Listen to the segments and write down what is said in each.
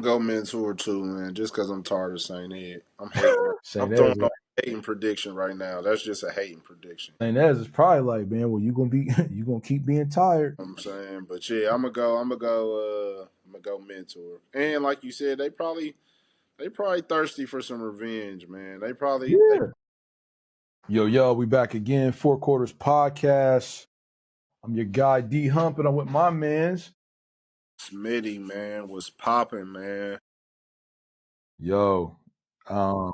gonna go mentor too, man. Just because I'm tired of St. Ed. I'm hating. I'm St. throwing Ed's, a hating prediction right now. That's just a hating prediction. St. Ed's is probably like, man, well, you gonna keep being tired. I'm saying, but yeah, I'm gonna go. I'm gonna go mentor. And like you said, they probably thirsty for some revenge, man. They Yeah. Yo, we back again. Four Quarters Podcast. I'm your guy D Hump, and I'm with my man's. Smitty, man, was popping, man. Yo, um,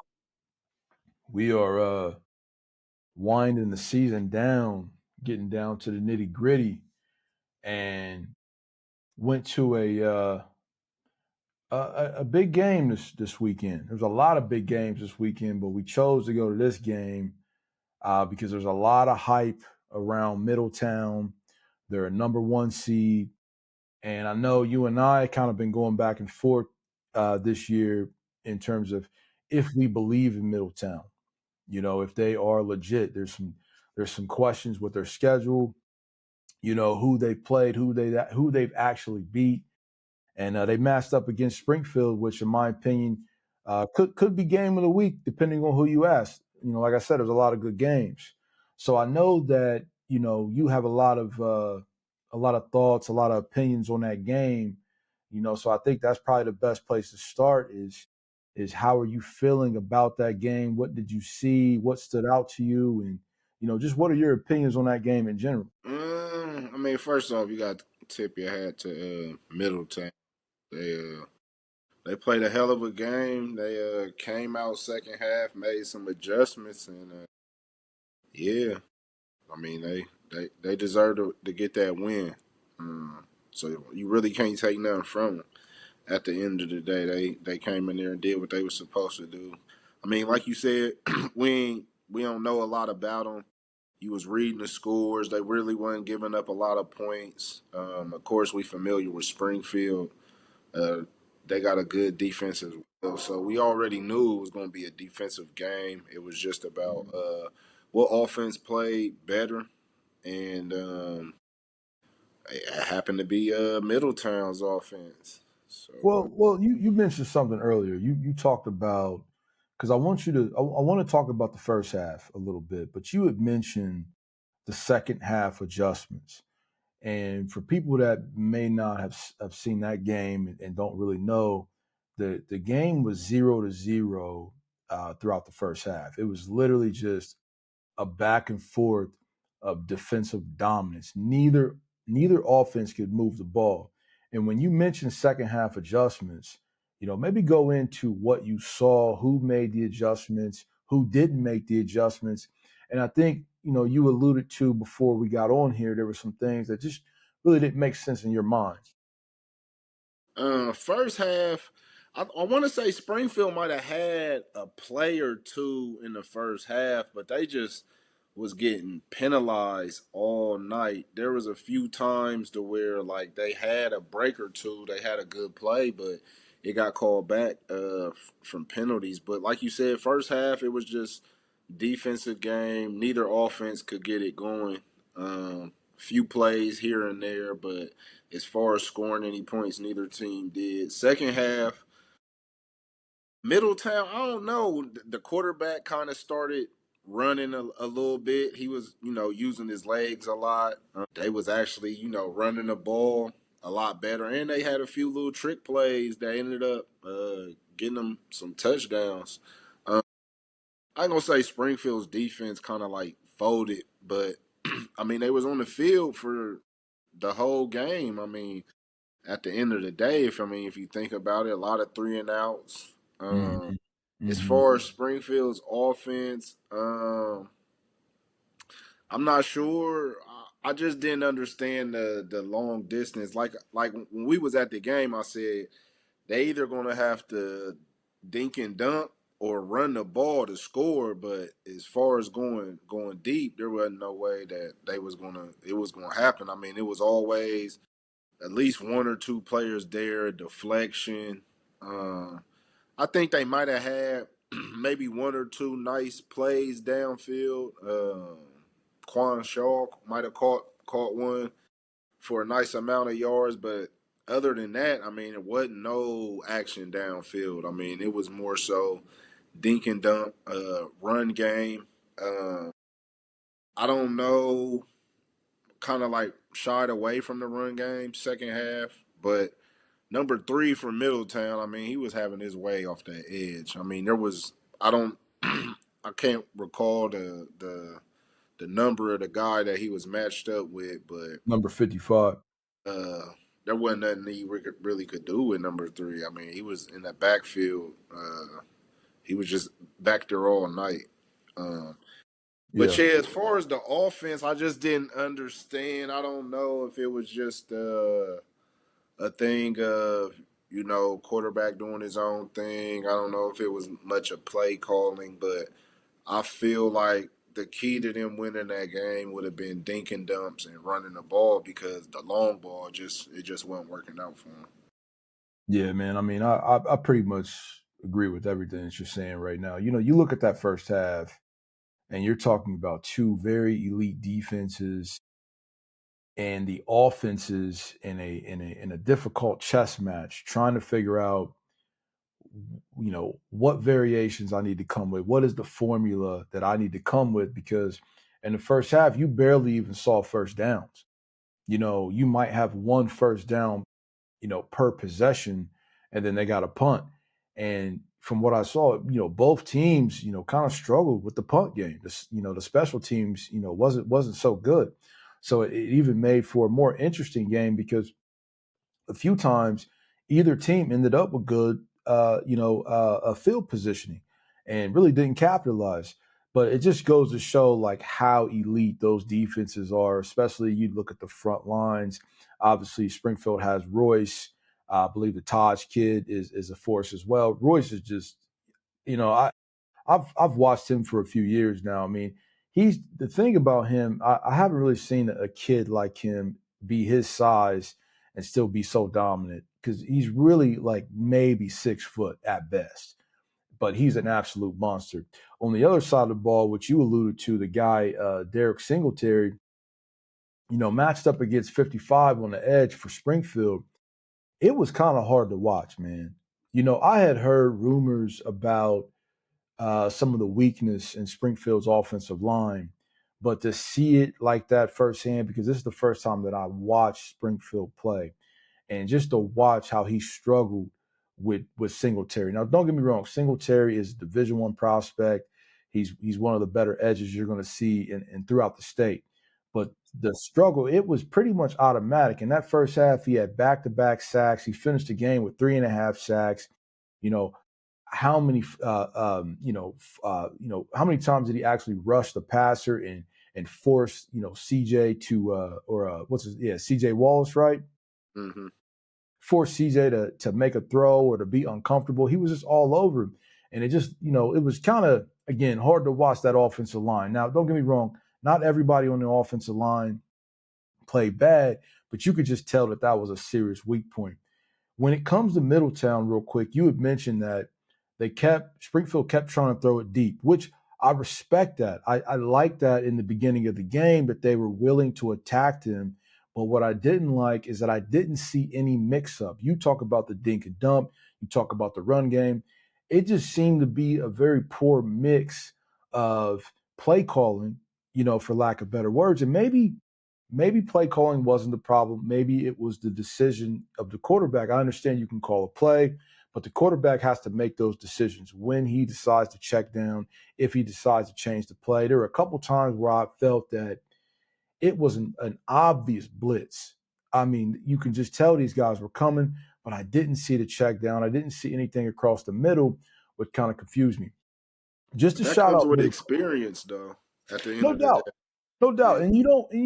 we are winding the season down, getting down to the nitty gritty, and went to a big game this weekend. There's a lot of big games this weekend, but we chose to go to this game because there's a lot of hype around Middletown. They're a number one seed. And I know you and I kind of been going back and forth this year in terms of if we believe in Middletown. You know, if they are legit. There's some questions with their schedule. You know, who they played, who they've actually beat, and they matched up against Springfield, which, in my opinion, could be game of the week depending on who you ask. You know, like I said, there's a lot of good games. So I know that you have a lot of thoughts, a lot of opinions on that game. You know, so I think that's probably the best place to start is how are you feeling about that game? What did you see? What stood out to you? And just what are your opinions on that game in general? I mean, first off, you got to tip your hat to Middletown. They they played a hell of a game. They came out second half, made some adjustments, and yeah, I mean they deserve to get that win. So you really can't take nothing from them. At the end of the day, they came in there and did what they were supposed to do. I mean, like you said, we don't know a lot about them. You was reading the scores. They really wasn't giving up a lot of points. Of course, we familiar with Springfield. Uh, they got a good defense as well. So we already knew it was going to be a defensive game. It was just about what offense played better. And it happened to be Middletown's offense. So, Well, you mentioned something earlier. You talked about because I want to talk about the first half a little bit, but you had mentioned the second half adjustments. And for people that may not have seen that game and don't really know, the game was 0-0 throughout the first half. It was literally just a back and forth of defensive dominance. Neither offense could move the ball. And when you mention second half adjustments, maybe go into what you saw, who made the adjustments, who didn't make the adjustments. And I think, you alluded to before we got on here, there were some things that just really didn't make sense in your mind. first half, I want to say Springfield might have had a play or two in the first half, but they just was getting penalized all night. There was a few times to where like they had a break or two, they had a good play, but it got called back from penalties. But like you said, first half it was just defensive game. Neither offense could get it going. Few plays here and there, but as far as scoring any points, neither team did. Second half, Middletown, I don't know. The quarterback kind of started running a little bit. He was, using his legs a lot. They was actually, running the ball a lot better, and they had a few little trick plays that ended up getting them some touchdowns. I ain't gonna say Springfield's defense kind of like folded, but I mean they was on the field for the whole game. I mean, at the end of the day, if you think about it, a lot of 3-and-outs. Mm-hmm. As Mm-hmm. far as Springfield's offense, I'm not sure. I just didn't understand the long distance. Like when we was at the game, I said they either gonna have to dink and dunk or run the ball to score. But as far as going deep, there wasn't no way that it was gonna happen. I mean, it was always at least one or two players there, deflection. I think they might have had maybe one or two nice plays downfield. Quan Shaw might have caught one for a nice amount of yards, but other than that, I mean, it wasn't no action downfield. I mean, it was more so dink and dump, run game. Uh, I don't know, kind of like shied away from the run game second half, but number three for Middletown, I mean, he was having his way off that edge. I mean, there was I don't I can't recall the number of the guy that he was matched up with, but Number 55. uh, there wasn't nothing he really could do with number three. I mean, he was in the backfield. He was just back there all night. Um, but Yeah. yeah, as far as the offense, I just didn't understand. I don't know if it was just a thing of quarterback doing his own thing. I don't know if it was much of play calling, but I feel like the key to them winning that game would have been dink and dumps and running the ball because the long ball just wasn't working out for them. Yeah, man. I mean, I pretty much agree with everything that you're saying right now. You look at that first half, and you're talking about two very elite defenses and the offenses in a difficult chess match, trying to figure out, what variations I need to come with. What is the formula that I need to come with? Because in the first half, you barely even saw first downs. You might have one first down, per possession, and then they got a punt. And from what I saw, both teams, kind of struggled with the punt game. The special teams, wasn't so good. So it even made for a more interesting game because a few times either team ended up with good, field positioning and really didn't capitalize. But it just goes to show like how elite those defenses are, especially you look at the front lines. Obviously, Springfield has Royce. I believe the Taj kid is a force as well. Royce is just, I've watched him for a few years now. I mean, he's the thing about him. I haven't really seen a kid like him be his size and still be so dominant because he's really like maybe 6 foot at best, but he's an absolute monster. On the other side of the ball, which you alluded to, the guy Derek Singletary, matched up against 55 on the edge for Springfield. It was kind of hard to watch, man. I had heard rumors about some of the weakness in Springfield's offensive line. But to see it like that firsthand, because this is the first time that I watched Springfield play, and just to watch how he struggled with Singletary. Now, don't get me wrong, Singletary is a Division I prospect. He's one of the better edges you're going to see in throughout the state. But the struggle, it was pretty much automatic. In that first half, he had back-to-back sacks. He finished the game with 3.5 sacks. You know, how many how many times did he actually rush the passer and force CJ to CJ Wallace, right? Mm-hmm. Force CJ to make a throw or to be uncomfortable. He was just all over him. And it just, it was kind of, again, hard to watch that offensive line. Now, don't get me wrong, not everybody on the offensive line played bad, but you could just tell that that was a serious weak point. When it comes to Middletown, real quick, you had mentioned that Springfield kept trying to throw it deep, which I respect that. I like that in the beginning of the game that they were willing to attack him. But what I didn't like is that I didn't see any mix up. You talk about the dink and dump, you talk about the run game. It just seemed to be a very poor mix of play calling, for lack of better words. And maybe play calling wasn't the problem. Maybe it was the decision of the quarterback. I understand you can call a play, but the quarterback has to make those decisions when he decides to check down, if he decides to change the play. There were a couple times where I felt that it was an obvious blitz. I mean, you can just tell these guys were coming, but I didn't see the check down. I didn't see anything across the middle, which kind of confused me. Just But to that shout comes out with Middle, experience, though. At the end no of the day, doubt. No doubt. yeah. And you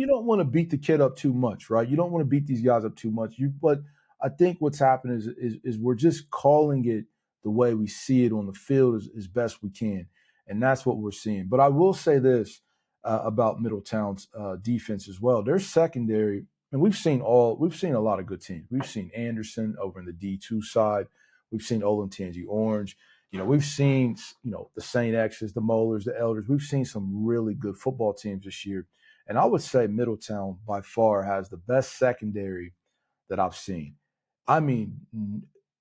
don't want to beat the kid up too much, right? You don't want to beat these guys up too much. But I think what's happened is we're just calling it the way we see it on the field as best we can. And that's what we're seeing. But I will say this about Middletown's defense as well. Their secondary, and we've seen a lot of good teams. We've seen Anderson over in the D2 side. We've seen Olentangy Orange. We've seen, the St. X's, the Moellers, the Elders. We've seen some really good football teams this year. And I would say Middletown by far has the best secondary that I've seen. I mean,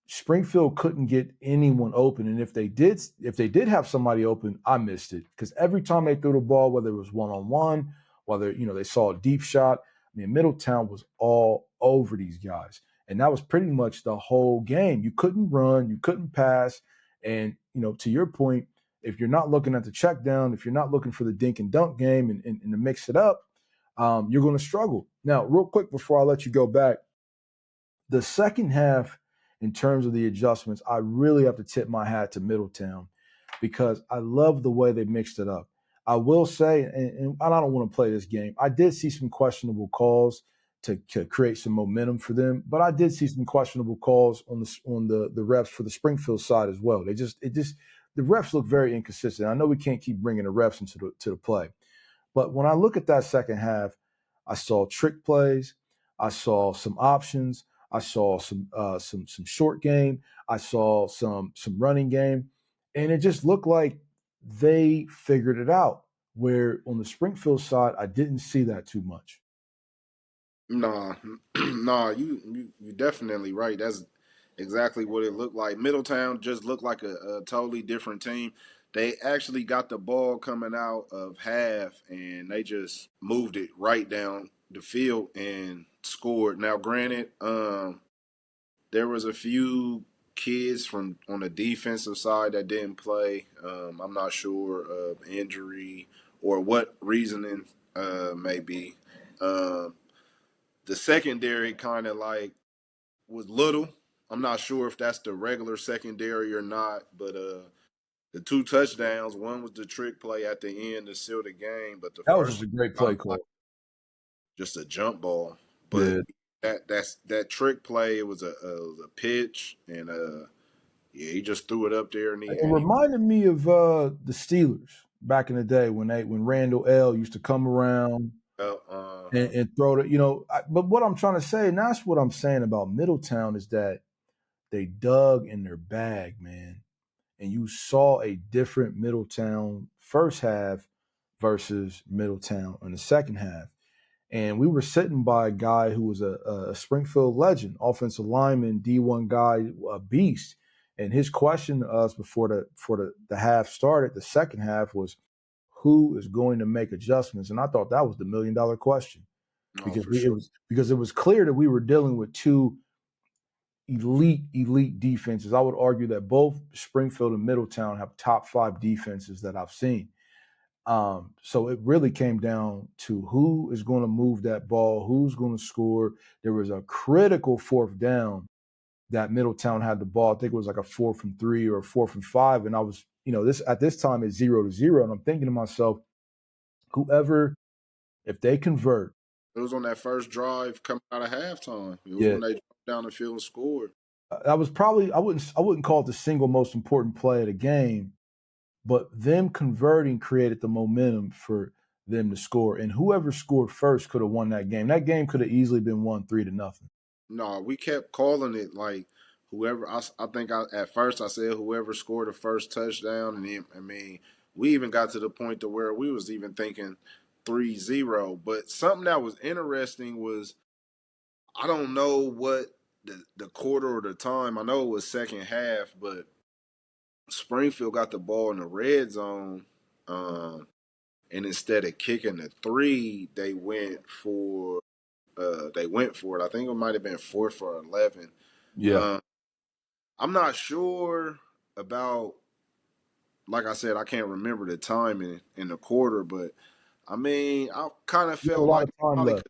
Springfield couldn't get anyone open, and if they did have somebody open, I missed it because every time they threw the ball, whether it was one on one, whether they saw a deep shot, I mean, Middletown was all over these guys, and that was pretty much the whole game. You couldn't run, you couldn't pass, and to your point, if you're not looking at the check down, if you're not looking for the dink and dunk game and to mix it up, you're going to struggle. Now, real quick before I let you go back. The second half, in terms of the adjustments, I really have to tip my hat to Middletown because I love the way they mixed it up. I will say, and I don't want to play this game, I did see some questionable calls to create some momentum for them, but I did see some questionable calls on the refs for the Springfield side as well. The refs look very inconsistent. I know we can't keep bringing the refs into the play, but when I look at that second half, I saw trick plays, I saw some options, I saw some short game, I saw some running game, and it just looked like they figured it out. Where on the Springfield side, I didn't see that too much. Nah, nah, you definitely right. That's exactly what it looked like. Middletown just looked like a totally different team. They actually got the ball coming out of half, and they just moved it right down the field and scored. Now, granted, there was a few kids from on the defensive side that didn't play. I'm not sure of injury or what reasoning may be. Um, the secondary kind of like was little. I'm not sure if that's the regular secondary or not, but the two touchdowns, one was the trick play at the end to seal the game, but the That was just first a great one play like call. just a jump ball. But Yeah, that trick play, it was a pitch, and yeah, he just threw it up there and he it and he reminded me of the Steelers back in the day when Randall L used to come around uh-huh. and throw it. But what I'm trying to say, and that's what I'm saying about Middletown, is that they dug in their bag, man. And you saw a different Middletown first half versus Middletown in the second half. And we were sitting by a guy who was a Springfield legend, offensive lineman, D1 guy, a beast. And his question to us before the half started, the second half, was who is going to make adjustments? And I thought that was the $1 million question Oh, because for sure. it was clear that we were dealing with two elite defenses. I would argue that both Springfield and Middletown have top 5 defenses that I've seen. So it really came down to who is going to move that ball, who's going to score. There was a critical fourth down that Middletown had the ball. I think it was like a 4 from 3 or a 4 from 5. And I was, this at this time it's 0-0. And I'm thinking to myself, whoever, if they convert, It was on that first drive coming out of halftime. It was yeah, when they dropped down the field and scored. that was probably I wouldn't call it the single most important play of the game, but them converting created the momentum for them to score. And whoever scored first could have won that game. That game could have easily been won 3-0. No, we kept calling it like whoever. I think at first I said whoever scored the first touchdown, and then, I mean we even got to the point to where we was even thinking 3-0. But something that was interesting was I don't know what the quarter or the time. I know it was second half, but Springfield got the ball in the red zone, and instead of kicking the three, they went for it. I think it might have been 4 for 11. Yeah. Um, I'm not sure about, like I said, I can't remember the time in the quarter, but I mean, I kind of You had a felt lot like of time left.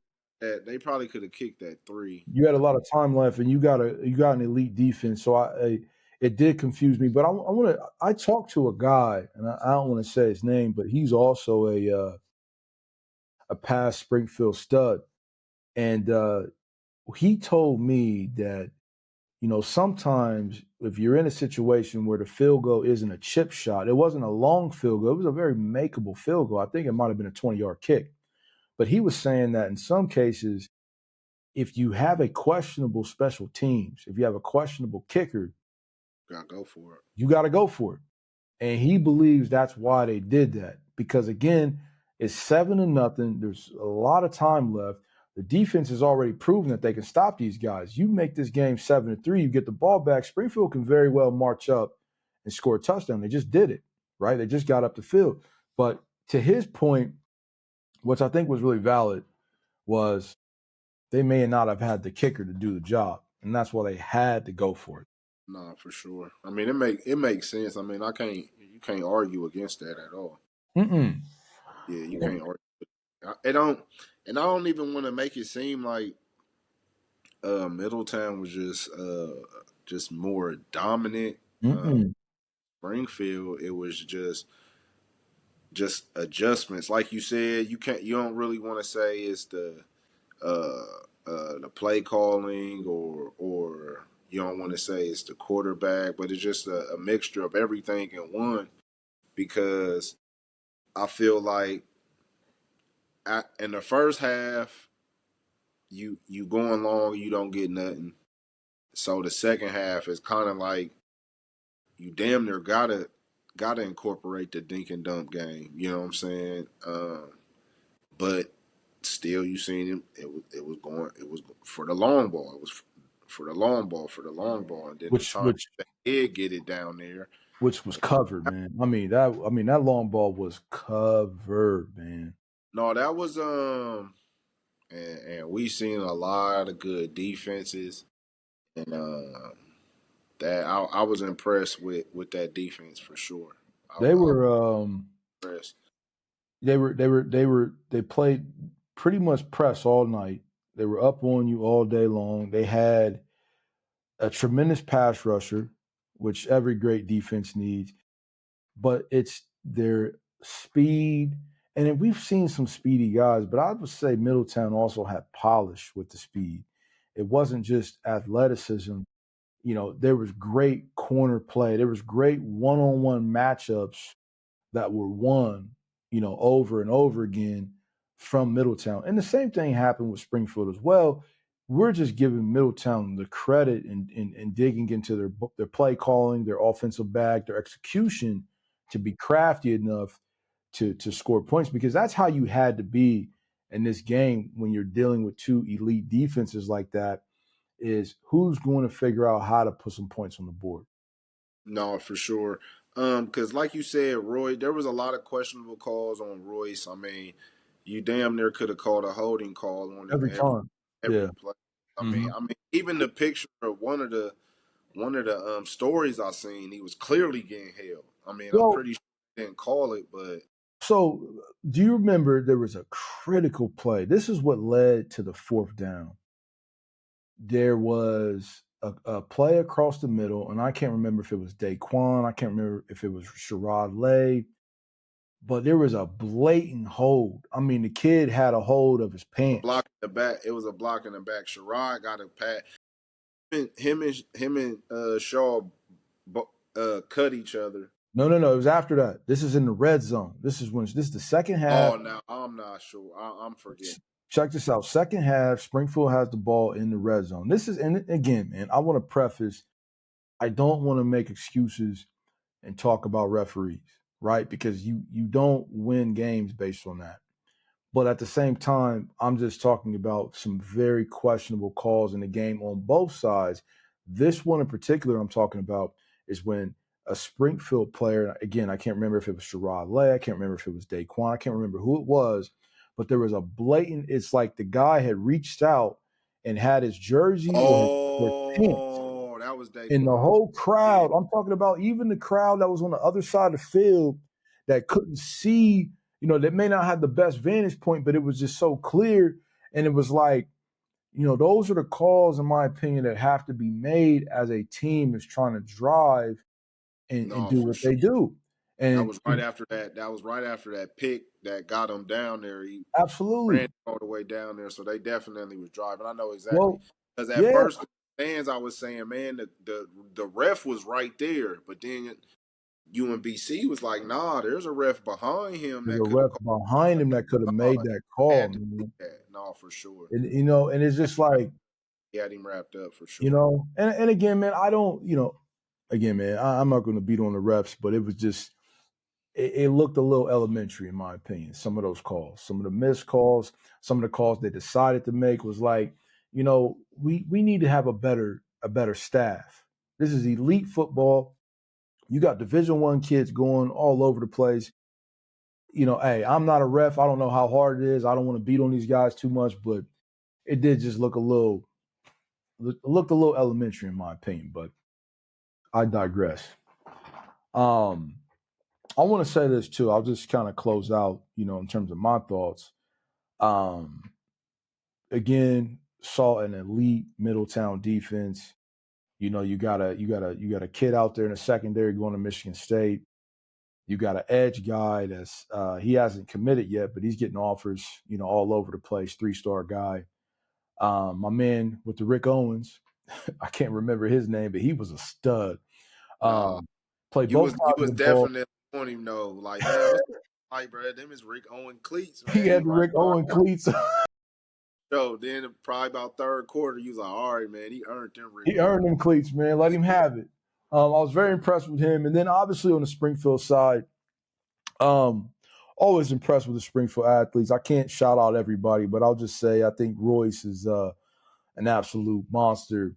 they probably could have kicked that three. You had a lot of time left, and you got an elite defense. So it did confuse me. But I talked to a guy, and I don't want to say his name, but he's also a past Springfield stud, and he told me that sometimes if you're in a situation where the field goal isn't a chip shot, it wasn't a long field goal, it was a very makeable field goal. I think it might have been a 20-yard kick. But he was saying that in some cases, if you have a questionable special teams, if you have a questionable kicker, Gotta go for it. you got to go for it. And he believes that's why they did that. Because again, it's 7-0. There's a lot of time left. The defense has already proven that they can stop these guys. You make this game 7-3, you get the ball back. Springfield can very well march up and score a touchdown. They just did it, right? They just got up the field. But to his point, which I think was really valid, was they may not have had the kicker to do the job, and that's why they had to go for it. Nah, for sure. I mean, it makes sense. I mean, you can't argue against that at all. Mm-mm. Yeah, you can't argue. It don't, and I don't even want to make it seem like Middletown was just more dominant. Mm-mm. Springfield, it was just adjustments. Like you said, you don't really want to say it's the play calling or you don't want to say it's the quarterback, but it's just a mixture of everything in one. Because I feel like in the first half, you going long, you don't get nothing. So the second half is kind of like you damn near gotta incorporate the dink and dump game. You know what I'm saying? But still, you seen him. It was going. It was for the long ball. It was for the long ball. For the long ball. And then the Which time which they did get it down there. which was covered, man. I mean that long ball was covered, man. No, that was and we seen a lot of good defenses, and that I was impressed with that defense for sure. They I was were impressed. they played pretty much press all night. They were up on you all day long. They had a tremendous pass rusher, which every great defense needs, but it's their speed. And then we've seen some speedy guys, but I would say Middletown also had polish with the speed. It wasn't just athleticism. There was great corner play. There was great one-on-one matchups that were won, over and over again from Middletown. And the same thing happened with Springfield as well. We're just giving Middletown the credit and digging into their play calling, their offensive back, their execution to be crafty enough to score points, because that's how you had to be in this game when you're dealing with two elite defenses like that, is who's going to figure out how to put some points on the board. No, for sure. Because like you said, Roy, there was a lot of questionable calls on Royce. I mean, you damn near could have called a holding call on him Every time. every Yeah. play. Hmm. I mean, even the picture of one of the stories I seen, he was clearly getting held. I mean, I'm Well, pretty sure he didn't call it, but so do you remember there was a critical play? This is what led to the fourth down. There was a play across the middle, and I can't remember if it was Daquan. I can't remember if it was Sherrod Lay, but there was a blatant hold. I mean, the kid had a hold of his a block pants. in the back. It was a block in the back. Sherrod got a pat. Him and Shaw cut each other. No, no, no. It was after that. This is in the red zone. This is the second half. Oh, now I'm not sure. I'm forgetting. Check this out. Second half, Springfield has the ball in the red zone. This is, and again, man, I want to preface, I don't want to make excuses and talk about referees, right? Because you don't win games based on that. But at the same time, I'm just talking about some very questionable calls in the game on both sides. This one in particular I'm talking about is when a Springfield player, again, I can't remember if it was Sherrod Lay, I can't remember if it was Daquan, I can't remember who it was, but there was a blatant, it's like the guy had reached out and had his jersey or his pants. Oh, that was And the Daquan. whole Yeah. crowd, I'm talking about even the crowd that was on the other side of the field that couldn't see, that may not have the best vantage point, but it was just so clear. And it was like, those are the calls, in my opinion, that have to be made as a team is trying to drive and No, do for what sure. they do. That And was right after that. That was right after that pick that got him down there. He ran absolutely. all the way down there, so they definitely was driving. I know exactly. Well, Because at yeah, first, the fans, I was saying, man, the ref was right there, but then UMBC was like, nah, there's a ref behind him there's that a could have ref called. behind him that could have Oh, made that he call, had to see man. that. No, for sure. And it's just like, He had him wrapped up for sure. and again, man, I don't, again, man, I'm not going to beat on the refs, but it was just it looked a little elementary in my opinion. Some of those calls, some of the missed calls, some of the calls they decided to make was like, we need to have a better staff. This is elite football. You got Division I kids going all over the place. Hey, I'm not a ref. I don't know how hard it is. I don't want to beat on these guys too much, but it did just looked a little elementary in my opinion. But I digress. Um, I want to say this too. I'll just kind of close out, in terms of my thoughts. Um, Again, saw an elite Middletown defense. You got a kid out there in the secondary going to Michigan State. You got an edge guy that's he hasn't committed yet, but he's getting offers, all over the place. 3-star guy. My man with the Rick Owens, I can't remember his name, but he was a stud. Nah, Um, Played you both was you sides of was the ball. definitely on him though. Like, man, what's like, bro? Them is Rick Owen cleats, He man. had You the like, Rick all Owen right, cleats. yo. Then probably about third quarter, you was like, all right, man, he earned them Rick He Owen. earned them cleats, man. Let him have it. I was very impressed with him. And then obviously on the Springfield side, always impressed with the Springfield athletes. I can't shout out everybody, but I'll just say I think Royce is an absolute monster.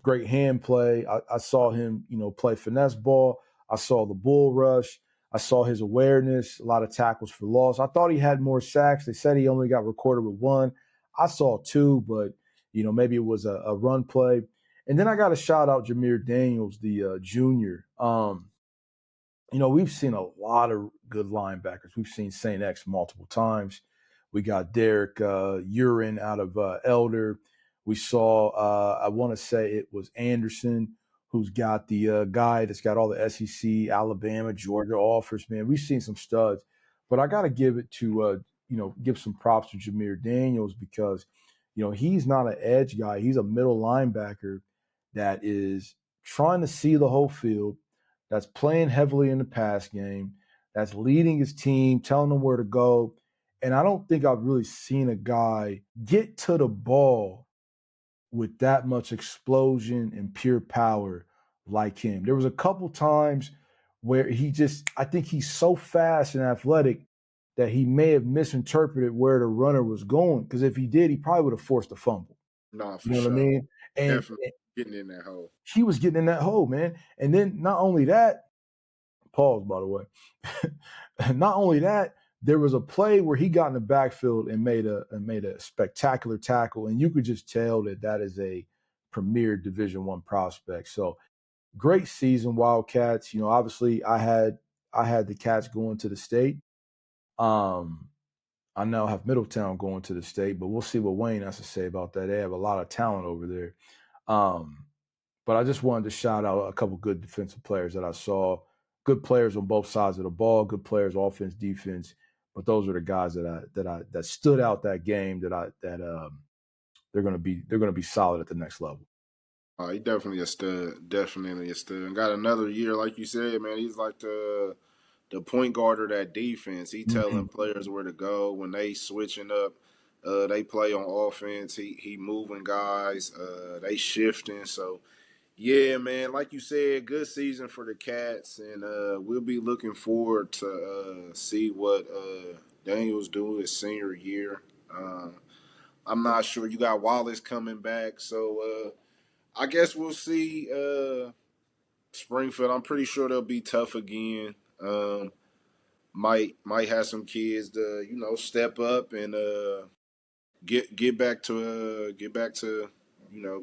Great hand play. I saw him, play finesse ball. I saw the bull rush. I saw his awareness, a lot of tackles for loss. I thought he had more sacks. They said he only got recorded with one. I saw two, but maybe it was a run play. And then I got to shout out Jameer Daniels, the junior. We've seen a lot of good linebackers. We've seen Saint X multiple times. We got Derek Urin out of Elder. We saw, I want to say it was Anderson, who's got the guy that's got all the SEC, Alabama, Georgia offers. Man, we've seen some studs, but I got to give it to, give some props to Jameer Daniels because, he's not an edge guy. He's a middle linebacker that is trying to see the whole field, that's playing heavily in the pass game, that's leading his team, telling them where to go. And I don't think I've really seen a guy get to the ball with that much explosion and pure power like him. There was a couple times where I think he's so fast and athletic that he may have misinterpreted where the runner was going. Because if he did, he probably would have forced a fumble. Nah, You for know what I sure, mean? And definitely getting in that hole. he was getting in that hole, man. And then not only that, pause, by the way. Not only that, there was a play where he got in the backfield and made a spectacular tackle, and you could just tell that is a premier Division I prospect. So great season, Wildcats. Obviously I had the Cats going to the state. Um, I now have Middletown going to the state, but we'll see what Wayne has to say about that. They have a lot of talent over there. Um, but I just wanted to shout out a couple good defensive players that I saw. Good players on both sides of the ball. Good players, offense, defense. But those are the guys that stood out that game. They're gonna be solid at the next level. He definitely a stud. Definitely a stud. And got another year, like you said, man. He's like the point guard of that defense. He Mhm. telling players where to go when they switching up. They play on offense. He moving guys. They shifting. So yeah, man. Like you said, good season for the Cats, and we'll be looking forward to see what Daniels do his senior year. I'm not sure. You got Wallace coming back, so I guess we'll see. Springfield. I'm pretty sure they'll be tough again. Might have some kids to step up and get back to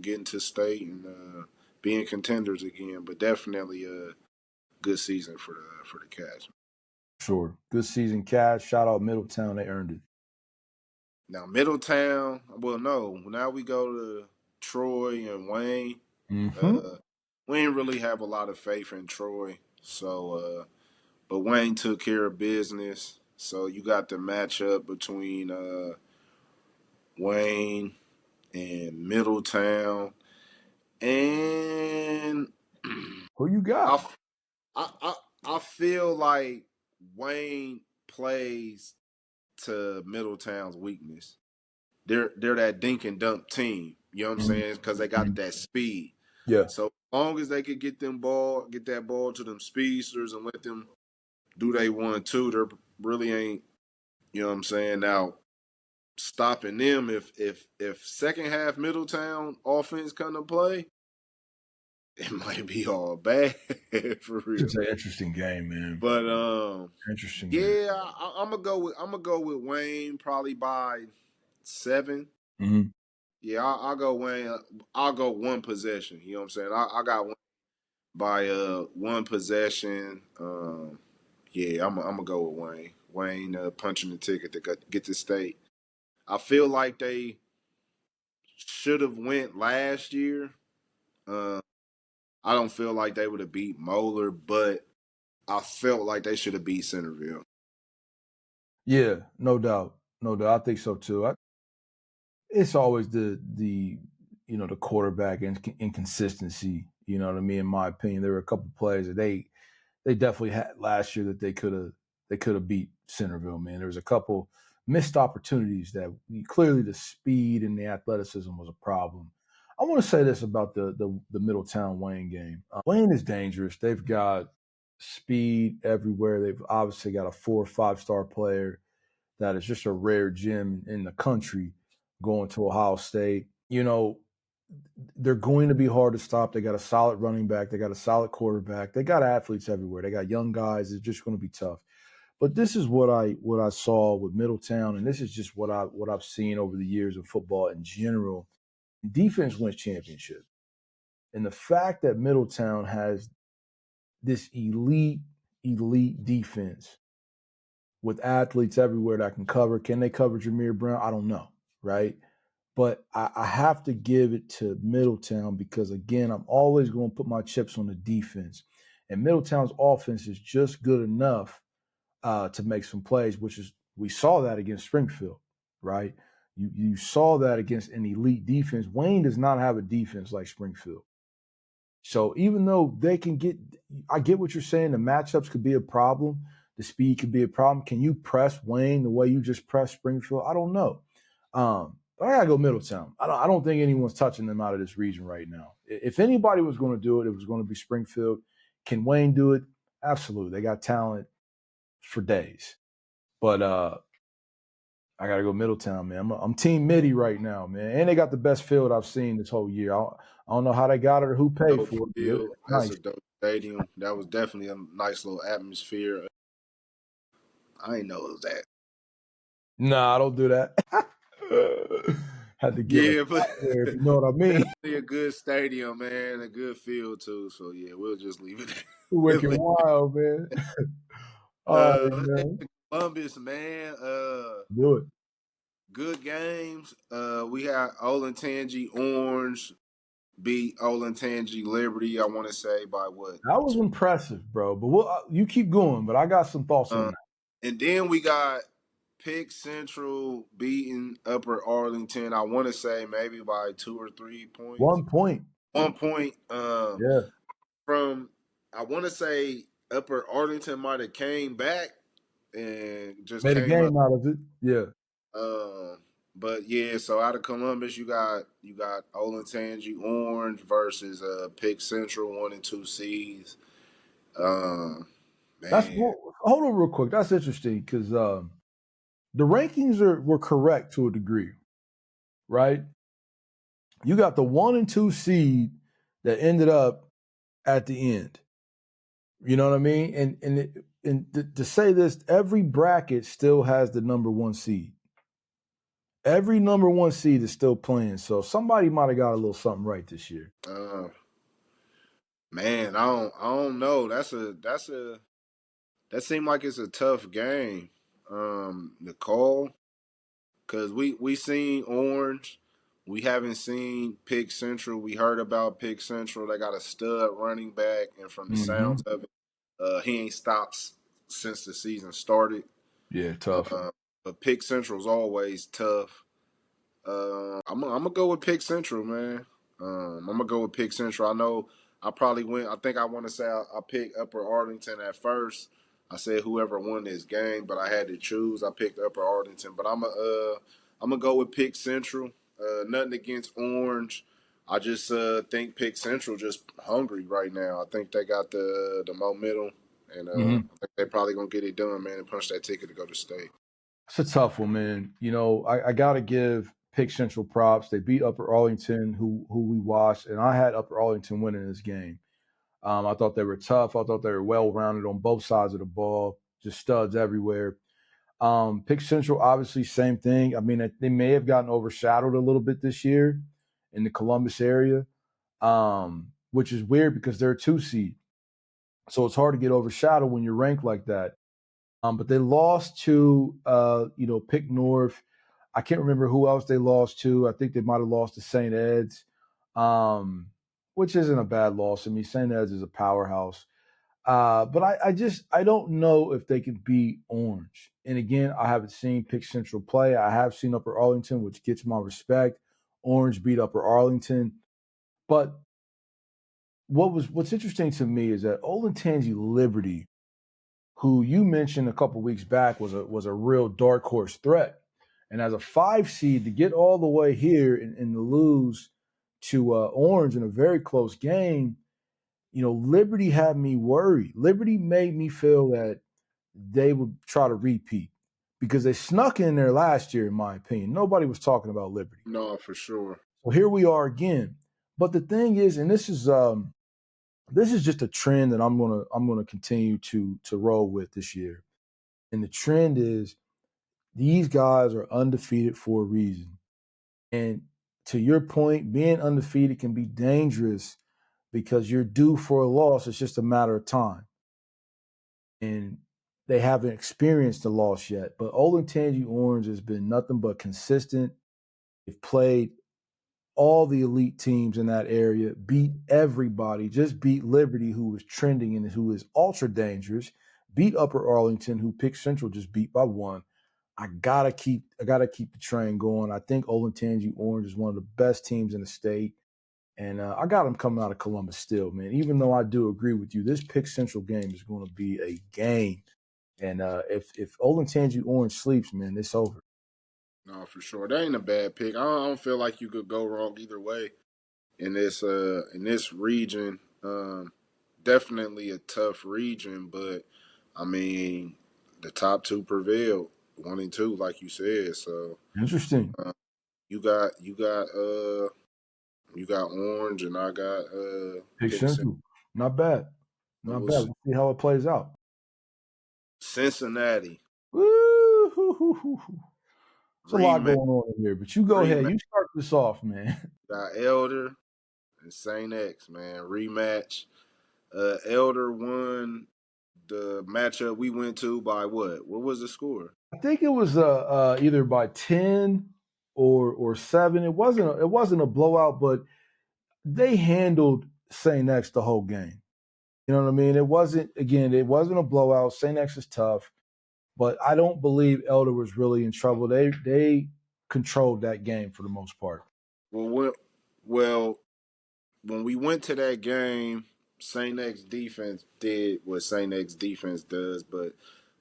getting to state and being contenders again. But definitely a good season for the Cats. Sure. Good season, Cats. Shout out Middletown. They earned it. Now Middletown. Well, no. Now we go to Troy and Wayne. Mm-hmm. Uh, we didn't really have a lot of faith in Troy, so but Wayne took care of business. So you got the matchup between Wayne and Middletown, and Who you got? I, I I feel like Wayne plays to Middletown's weakness. They're that dink and dunk team. You know what I'm Mhm. saying? Because they got that speed. Yeah. So as long as they could get that ball to them speedsters and let them do they want to? There really ain't. You know what I'm saying? Now stopping them if second half Middletown offense come to play, it might be all bad for real. It's an interesting game, man. But Interesting game. yeah, I'm gonna go with Wayne probably by 7. Mm-hmm. Yeah, I'll go Wayne. I'll go one possession. You know what I'm saying? I got one by one possession. Yeah, I'm gonna go with Wayne. Wayne punching the ticket to get to state. I feel like they should have went last year. Uh, I don't feel like they would have beat Moeller, but I felt like they should have beat Centerville. Yeah, no doubt, no doubt. I think so too. It's always the the quarterback inconsistency. You know what I mean? In my opinion, there were a couple of plays that they definitely had last year that they could have beat Centerville. Man, there was a couple missed opportunities that clearly the speed and the athleticism was a problem. I want to say this about the Middletown Wayne game. Wayne is dangerous. They've got speed everywhere. They've obviously got a 4 or 5 star player that is just a rare gem in the country going to Ohio State. They're going to be hard to stop. They got a solid running back. They got a solid quarterback. They got athletes everywhere. They got young guys. It's just going to be tough. But this is what I saw with Middletown, and this is just what I've seen over the years of football in general. Defense wins championships, and the fact that Middletown has this elite defense with athletes everywhere that can cover. Can they cover Jameer Brown? I don't know, right? But I have to give it to Middletown because, again, I'm always going to put my chips on the defense. And Middletown's offense is just good enough to make some plays, which is we saw that against Springfield, right? You saw that against an elite defense. Wayne does not have a defense like Springfield. So even though they can I get what you're saying. The matchups could be a problem. The speed could be a problem. Can you press Wayne the way you just pressed Springfield? I don't know. But I gotta go Middletown. I don't think anyone's touching them out of this region right now. If anybody was going to do it, it was going to be Springfield. Can Wayne do it? Absolutely. They got talent for days. But I gotta go Middletown, man. I'm Team Midi right now, man. And they got the best field I've seen this whole year. I don't know how they got it or who paid Dope for it, but field. it's That's nice. a dope stadium. That was definitely a nice little atmosphere. I ain't know it was that. Nah, I don't do that. Had to get us Yeah, but out there, if you know what I mean. definitely a good stadium, man. A good field too. So yeah, we'll just leave it. Wicked wild, man. All right, Head man. to Columbus, man. Do it. Good games. We had Olentangy Orange beat Olentangy Liberty. I want to say by what? That was impressive, bro. But you keep going, but I got some thoughts on Uh, that. and then we got Pick Central beating Upper Arlington. I want to say maybe by 2 or 3 points. 1 point. 1 point. Yeah. From I want to say Upper Arlington might have came back and just Made a came up. game out of it. Yeah. Uh, but yeah, so out of Columbus, you got Olentangy Orange versus Pick Central 1 and 2 seeds. Um, man, Hold on real quick. That's interesting because the rankings were correct to a degree, right? You got the 1 and 2 seed that ended up at the end. You know what I mean? And to say this, every bracket still has the number 1 seed. Every number 1 seed is still playing. So somebody might have got a little something right this year. uh, man, I don't know. That seemed like it's a tough game. Nicole, because we seen Orange. We haven't seen Pick Central. We heard about Pick Central. They got a stud running back, and from the Mm-hmm. sounds of it, he ain't stopped since the season started. Yeah, tough. But Pick Central's always tough. I'm gonna go with Pick Central, man. I'm gonna go with Pick Central. I know I probably went. I think I want to say I picked Upper Arlington at first. I said whoever won this game, but I had to choose. I picked Upper Arlington, but I'm gonna go with Pick Central. Nothing against Orange. I just think Pick Central just hungry right now. I think they got the momentum, and Hmm. I think they're probably gonna get it done, man, and punch that ticket to go to state. It's a tough one, man. I got to give Pick Central props. They beat Upper Arlington, who we watched, and I had Upper Arlington winning this game. I thought they were tough. I thought they were well rounded on both sides of the ball, just studs everywhere. Pick Central, obviously, same thing. I mean, they may have gotten overshadowed a little bit this year in the Columbus area, which is weird because they're a 2 seed. So it's hard to get overshadowed when you're ranked like that. But they lost to, Pick North. I can't remember who else they lost to. I think they might have lost to St. Ed's, which isn't a bad loss. I mean, St. Ed's is a powerhouse. But I don't know if they can beat Orange. And again, I haven't seen Pick Central play. I have seen Upper Arlington, which gets my respect. Orange beat Upper Arlington. But what's interesting to me is that Olentangy Liberty, who you mentioned a couple weeks back was a real dark horse threat. And as a 5 seed to get all the way here and to lose to Orange in a very close game, Liberty had me worried. Liberty made me feel that they would try to repeat because they snuck in there last year, in my opinion. Nobody was talking about Liberty. No, for sure. So here we are again. But the thing is, and this is just a trend that I'm gonna continue to roll with this year. And the trend is these guys are undefeated for a reason. And to your point, being undefeated can be dangerous because you're due for a loss. It's just a matter of time. And they haven't experienced a loss yet. But Olentangy Orange has been nothing but consistent. They've played all the elite teams in that area, beat everybody, just beat Liberty, who was trending and who is ultra dangerous, beat Upper Arlington, who Pick Central just beat by 1. I gotta keep the train going. I think Olentangy Orange is one of the best teams in the state, and I got them coming out of Columbus still, man. Even though I do agree with you, this Pick Central game is going to be a game, and if Olentangy Orange sleeps, man, it's over. No, for sure. That ain't a bad pick. I don't feel like you could go wrong either way in this region. Definitely a tough region, but I mean the top two prevailed, 1 and 2, like you said. So Interesting. uh, you got you got you got Orange, and I got Pick Pixie. Central, not bad, not We'll bad. see. We'll see how it plays out. Cincinnati Woo! There's a lot rematch. going on in here, but you go ahead. Rematch. You start this off, man. Got Elder and Saint X, man. Rematch. Elder won the matchup we went to by what? What was the score? I think it was either by 10 or 7. It wasn't a blowout, but they handled Saint X the whole game. You know what I mean? It wasn't a blowout. Saint X is tough, but I don't believe Elder was really in trouble. They controlled that game for the most part. Well, well, when we went to that game, Saint X defense did what Saint X defense does, but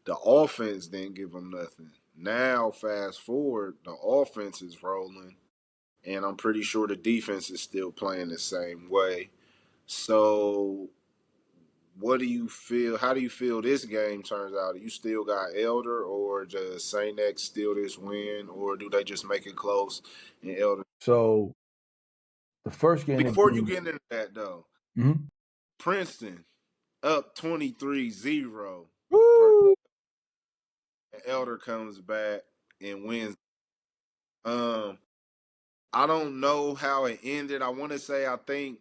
the offense didn't give them nothing. Now, fast forward, the offense is rolling, and I'm pretty sure the defense is still playing the same way. So, what do you feel? How do you feel this game turns out? You still got Elder, or does Saint X steal this win, or do they just make it close and Elder? So the first game they Before you played, get into that, though, mhm. Princeton up 23-0 versus Woo! Elder comes back and wins. Um, I don't know how it ended. I want to say I think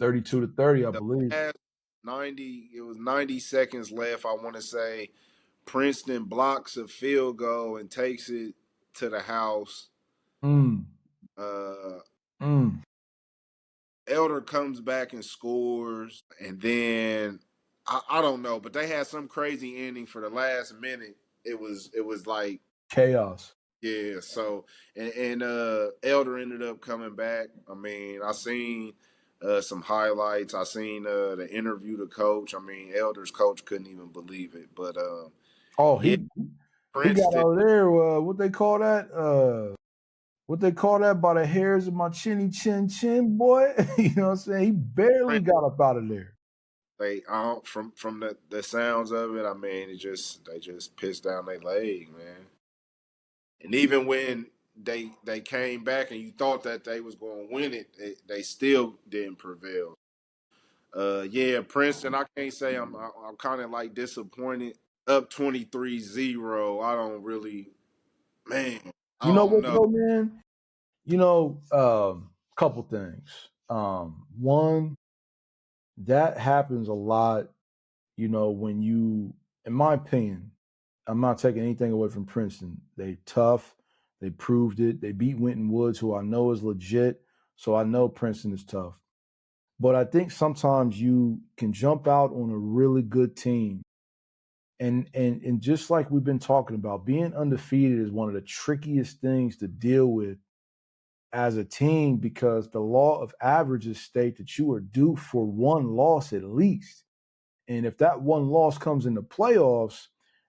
32-30, I the believe. last 90, it was 90 seconds left. I want to say Princeton blocks a field goal and takes it to the house. Mm, Uh, mm. Elder comes back and scores, and then I don't know, but they had some crazy ending for the last minute. It was like, Chaos. yeah. So and Elder ended up coming back. I mean, I seen some highlights. I seen the interview the coach. I mean, Elder's coach couldn't even believe it. But Oh, yeah, he got Princeton. out there. What they call that? What they call that? By the hairs of my chinny chin chin, boy. You know what I'm saying? He barely got up out of there. They from the sounds of it, I mean, they just pissed down their leg, man. And even when they came back and you thought that they was going to win it, they still didn't prevail. Yeah, Princeton. I can't say I'm kind of like disappointed. Up 23-0. I don't really, man. I You know don't what know. though, man? Couple things. One, that happens a lot, when you, in my opinion, I'm not taking anything away from Princeton. They tough. They proved it. They beat Winton Woods, who I know is legit. So I know Princeton is tough. But I think sometimes you can jump out on a really good team. And just like we've been talking about, being undefeated is one of the trickiest things to deal with as a team because the law of averages state that you are due for one loss at least. And if that one loss comes in the playoffs,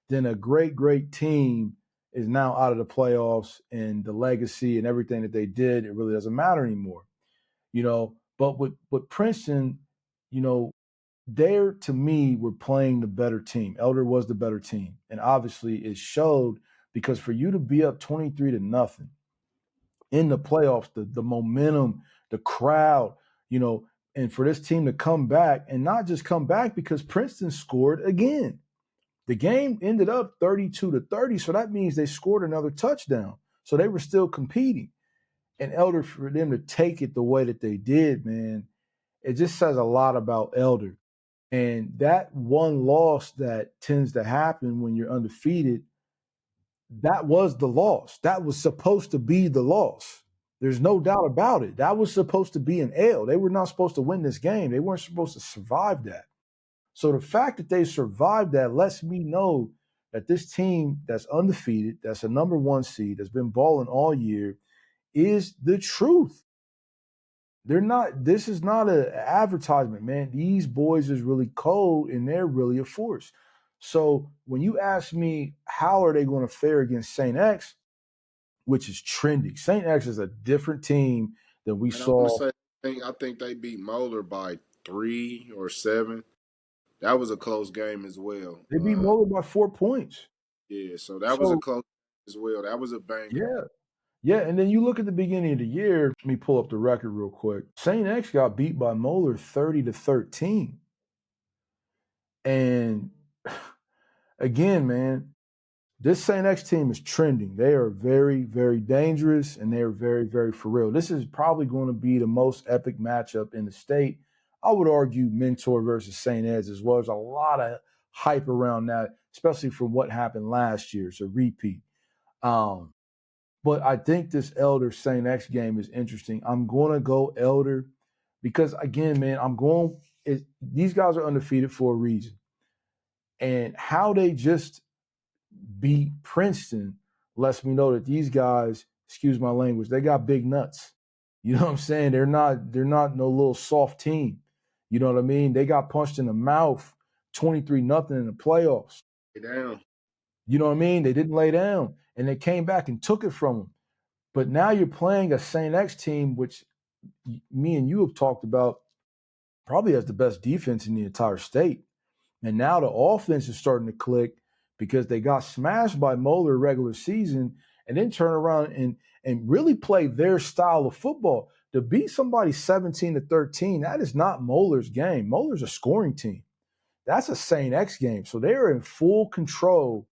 then a great, great team is now out of the playoffs and the legacy and everything that they did, it really doesn't matter anymore. But with Princeton, you know, there to me were playing the better team. Elder was the better team. And obviously it showed because for you to be up 23-0 in the playoffs, the momentum, the crowd, and for this team to come back and not just come back because Princeton scored again. The game ended up 32-30, so that means they scored another touchdown. So they were still competing. And Elder, for them to take it the way that they did, man, it just says a lot about Elder. And that one loss that tends to happen when you're undefeated, that was the loss. That was supposed to be the loss. There's no doubt about it. That was supposed to be an L. They were not supposed to win this game. They weren't supposed to survive that. So the fact that they survived that lets me know that this team that's undefeated, that's a number one seed, that's been balling all year, is the truth. They're not, this is not an advertisement, man. These boys is really cold and they're really a force. So when you ask me how are they going to fare against St. X, which is trending. St. X is a different team than we And I want to saw. say, I think they beat Moeller by 3 or 7. That was a close game as well. They beat Moeller by 4 points. Yeah, so that was a So close game as well. That was a banger. yeah. Yeah, and then you look at the beginning of the year. Let me pull up the record real quick. St. X got beat by Moeller 30-13. And again, man, this St. X team is trending. They are very, very dangerous and they are very, very for real. This is probably going to be the most epic matchup in the state. I would argue Mentor versus St. Ed's as well. There's a lot of hype around that, especially from what happened last year. It's a repeat. Um, but I think this Elder St. X game is interesting. I'm going to go Elder because, again, man, these guys are undefeated for a reason. And how they just beat Princeton lets me know that these guys, excuse my language, they got big nuts. You know what I'm saying? They're not no little soft team. You know what I mean? They got punched in the mouth 23-0 in the playoffs. Lay down. You know what I mean? They didn't lay down and they came back and took it from them. But now you're playing a St. X team, which me and you have talked about, probably has the best defense in the entire state. And now the offense is starting to click because they got smashed by Moeller regular season and then turn around and really play their style of football. To beat somebody 17-13, that is not Moeller's game. Moeller's a scoring team. That's a St. X game. So they're in full control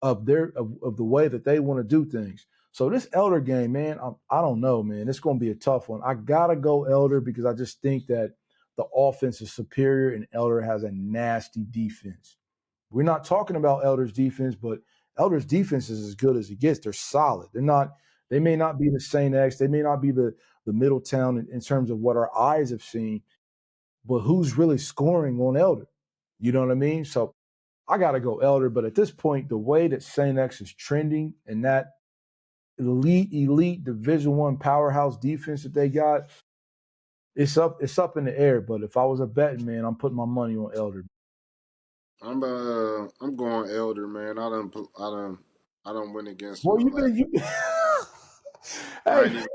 of of the way that they want to do things. So this Elder game, man, I don't know, man. It's going to be a tough one. I gotta go Elder because I just think that the offense is superior and Elder has a nasty defense. We're not talking about Elder's defense, but Elder's defense is as good as it gets. They're solid. They're not. They may not be the St. X. They may not be the Middletown in terms of what our eyes have seen, but who's really scoring on Elder? You know what I mean? So I got to go Elder, but at this point, the way that St. X is trending and that elite Division I powerhouse defense that they got, it's up in the air. But if I was a betting man, I'm putting my money on Elder. I'm going Elder, man. I don't win against Well, them the last. I hey, ain't even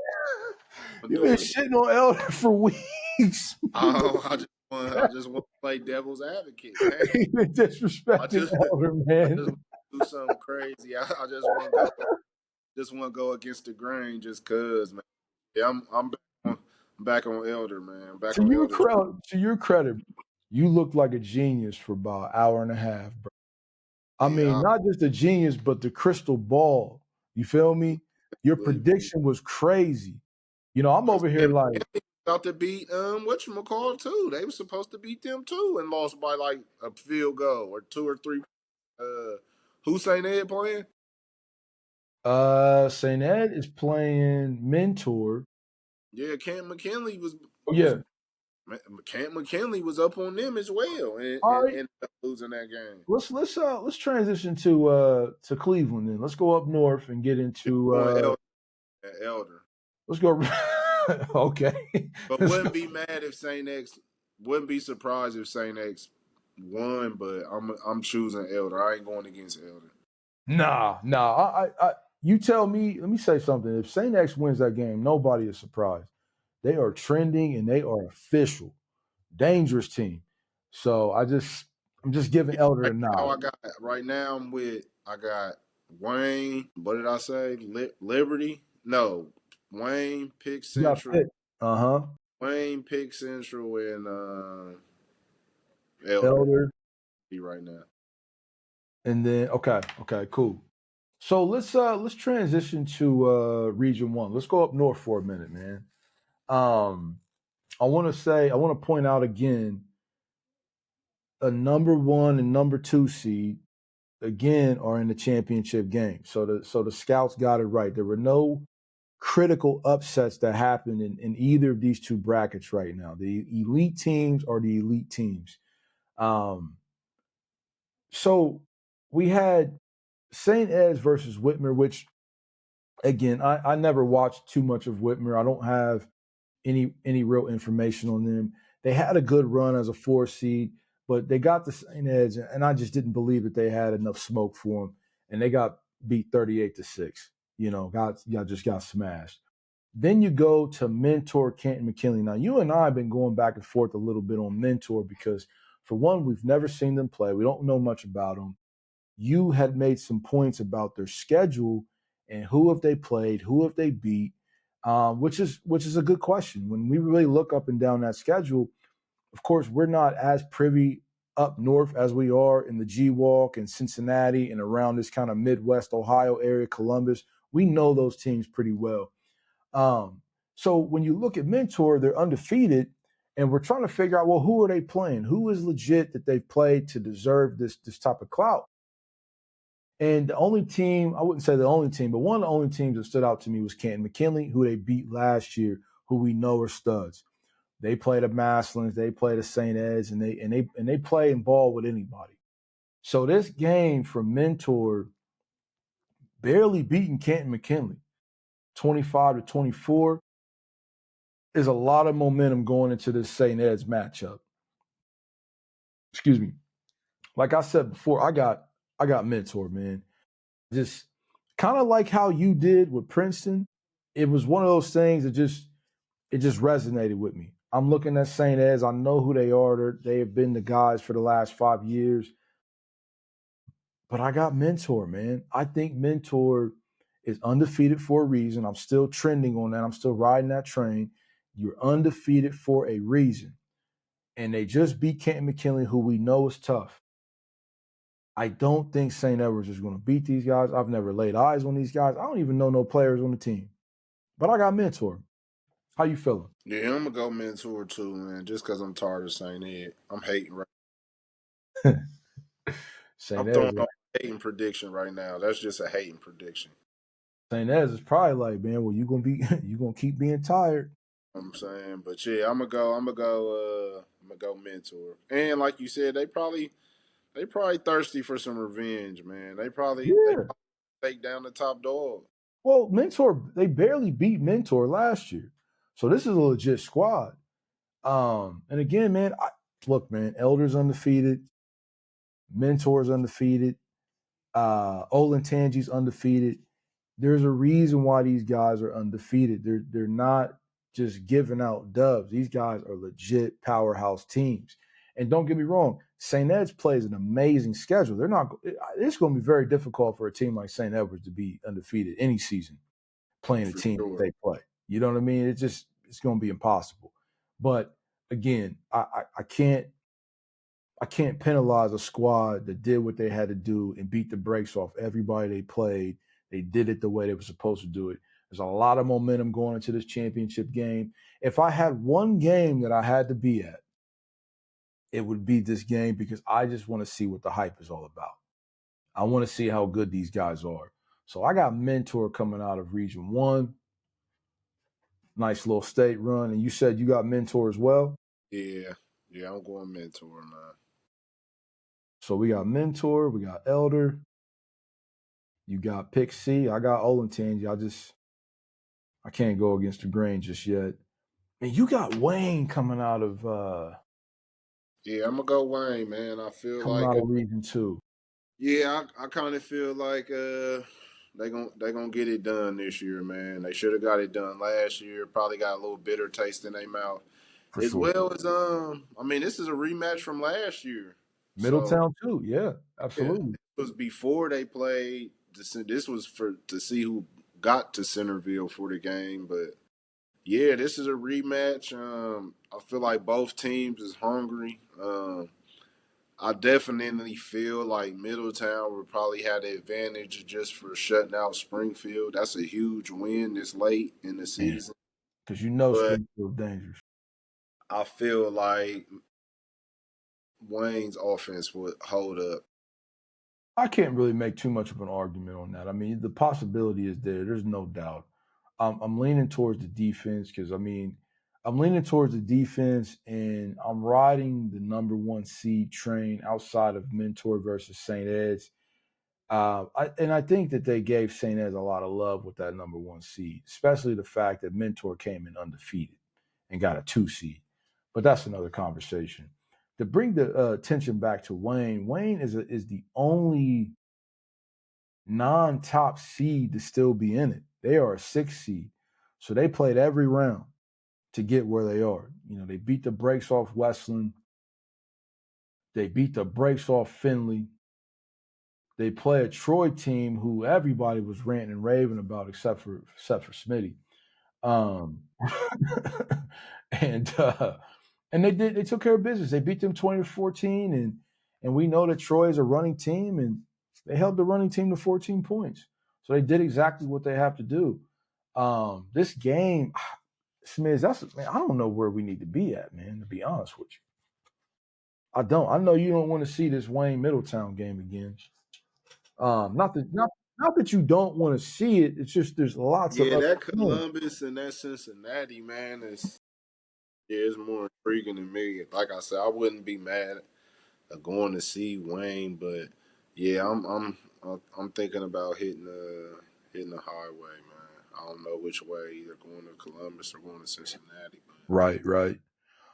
gonna you've been do it. shitting on Elder for weeks. Oh, I just want to play devil's advocate, man. Even I disrespecting just Elder, I man. just want to do something crazy. I just want to go against the grain, just cause, man. Yeah, I'm back on Elder, man. I'm back To on your Elder. credit, to your credit, you looked like a genius for about an hour and a half, bro. I mean, Yeah, not just a genius, but the crystal ball. You feel me? Your believe me. prediction was crazy. You know, I'm over here And like, about to beat whatchamacall too. They were supposed to beat them too and lost by like a field goal or two or three. Who St. Ed playing? St. Ed is playing Mentor. Yeah, Camp McKinley Oh was yeah. Camp McKinley was up on them as well and, All and, right. and losing that game. Let's transition to Cleveland then. Let's go up north and get into Going Elder. let's go okay. But Let's go. wouldn't be mad if Saint X wouldn't be surprised if Saint X won, but I'm choosing Elder. I ain't going against Elder. Nah. You tell me, let me say something. If St. X wins that game, nobody is surprised. They are trending and they are official. Dangerous team. So I'm just giving Elder Right a now nod. right now I got Wayne. What did I say? Liberty? No, Wayne Pick You got Central. Pitt. Uh-huh. Wayne Pick Central and Elder Elder. right now. And then okay, cool. So let's transition to region one. Let's go up north for a minute, man. Um I want to point out again a number one and number two seed again are in the championship game. So the scouts got it right. There were no critical upsets that happened in either of these two brackets right now. The elite teams are the elite teams. Um, so we had St. Ed's versus Whitmer, which again, I never watched too much of Whitmer. I don't have any real information on them. They had a good run as a 4 seed, but they got the St. Ed's, and I just didn't believe that they had enough smoke for them, and they got beat 38-6. You know, just got smashed. Then you go to Mentor Canton McKinley. Now, you and I have been going back and forth a little bit on Mentor because, for one, we've never seen them play. We don't know much about them. You had made some points about their schedule and who have they played, who have they beat, which is a good question. When we really look up and down that schedule, of course, we're not as privy up north as we are in the G Walk and Cincinnati and around this kind of Midwest Ohio area, Columbus. We know those teams pretty well. Um, so when you look at Mentor, they're undefeated, and we're trying to figure out, well, who are they playing? Who is legit that they've played to deserve this type of clout? And the only team, I wouldn't say the only team, but one of the only teams that stood out to me was Canton McKinley, who they beat last year, who we know are studs. They play the Maslins, they play the St. Ed's, and they play and ball with anybody. So this game from Mentor barely beating Canton McKinley, 25-24, is a lot of momentum going into this St. Ed's matchup. Excuse me. Like I said before, I got Mentor, man. Just kind of like how you did with Princeton. It was one of those things that just resonated with me. I'm looking at St. Ed's. I know who they are. They have been the guys for the last 5 years. But I got Mentor, man. I think Mentor is undefeated for a reason. I'm still trending on that. I'm still riding that train. You're undefeated for a reason. And they just beat Canton McKinley, who we know is tough. I don't think St. Edwards is going to beat these guys. I've never laid eyes on these guys. I don't even know no players on the team. But I got Mentor. How you feeling? Yeah, I'm gonna go Mentor too, man. Just because I'm tired of Saint Ed, I'm hating. St. I'm Ed's, throwing right? on a hating prediction right now. That's just a hating prediction. St. Ed's is probably like, man, well, you gonna keep being tired. I'm saying, but yeah, I'm gonna go Mentor. And like you said, they probably thirsty for some revenge, man. They Yeah. probably take down the top dog. Well, Mentor, they barely beat Mentor last year. So this is a legit squad. And again, man, look, man, Elder's undefeated, Mentor's undefeated, Olentangy's undefeated. There's a reason why these guys are undefeated. They're not. just giving out dubs. These guys are legit powerhouse teams. And don't get me wrong, St. Ed's plays an amazing schedule. They're not. It's going to be very difficult for a team like St. Edwards to be undefeated any season playing a for team that sure. they play. You know what I mean? It's going to be impossible. But again, I can't penalize a squad that did what they had to do and beat the brakes off everybody they played. They did it the way they were supposed to do it. There's a lot of momentum going into this championship game. If I had one game that I had to be at, it would be this game because I just want to see what the hype is all about. I want to see how good these guys are. So I got Mentor coming out of Region 1. Nice little state run. And you said you got Mentor as well? Yeah, yeah, I'm going mentor, man. So we got Mentor, we got Elder, you got Pick C, I got Olentangy. I can't go against the grain just yet. And you got Wayne Yeah, I'm gonna go Wayne, man. I feel coming like out of Region 2. yeah, I kind of feel like they gonna get it done this year, man. They should have got it done last year. Probably got a little bitter taste in their mouth, For as sure. well as I mean, this is a rematch from last year, so Middletown too. Yeah, yeah, absolutely. it was before they played. This was for to see who got to Centerville for the game, but yeah, this is a rematch. I feel like both teams is hungry. I definitely feel like Middletown would probably have the advantage just for shutting out Springfield. That's a huge win this late in the Yeah. season. Because you know But Springfield dangerous. I feel like Wayne's offense would hold up. I can't really make too much of an argument on that. I mean, the possibility is there. There's no doubt. I'm leaning towards the defense because I'm leaning towards the defense, and I'm riding the number one seed train outside of Mentor versus St. Ed's. I think that they gave St. Ed's a lot of love with that number one seed, especially the fact that Mentor came in undefeated and got a 2 seed. But that's another conversation. To bring the attention back to Wayne, Wayne is the only non-top seed to still be in it. They are a 6 seed, so they played every round to get where they are. You know, they beat the brakes off Westland. They beat the brakes off Finley. They play a Troy team who everybody was ranting and raving about except for Smitty. Um, and and they took care of business. They beat them 20-14, and we know that Troy is a running team, and they held the running team to 14 points. So they did exactly what they have to do. This game, Smiz, man, I don't know where we need to be at, man, to be honest with you. I don't. I know you don't want to see this Wayne Middletown game again. Not that you don't want to see it. It's just there's lots of Yeah, other that games. Columbus and that Cincinnati, man, is yeah, it's more intriguing to me. Like I said, I wouldn't be mad at going to see Wayne, but yeah, I'm thinking about hitting the highway, man. I don't know which way, either going to Columbus or going to Cincinnati. But Right, right.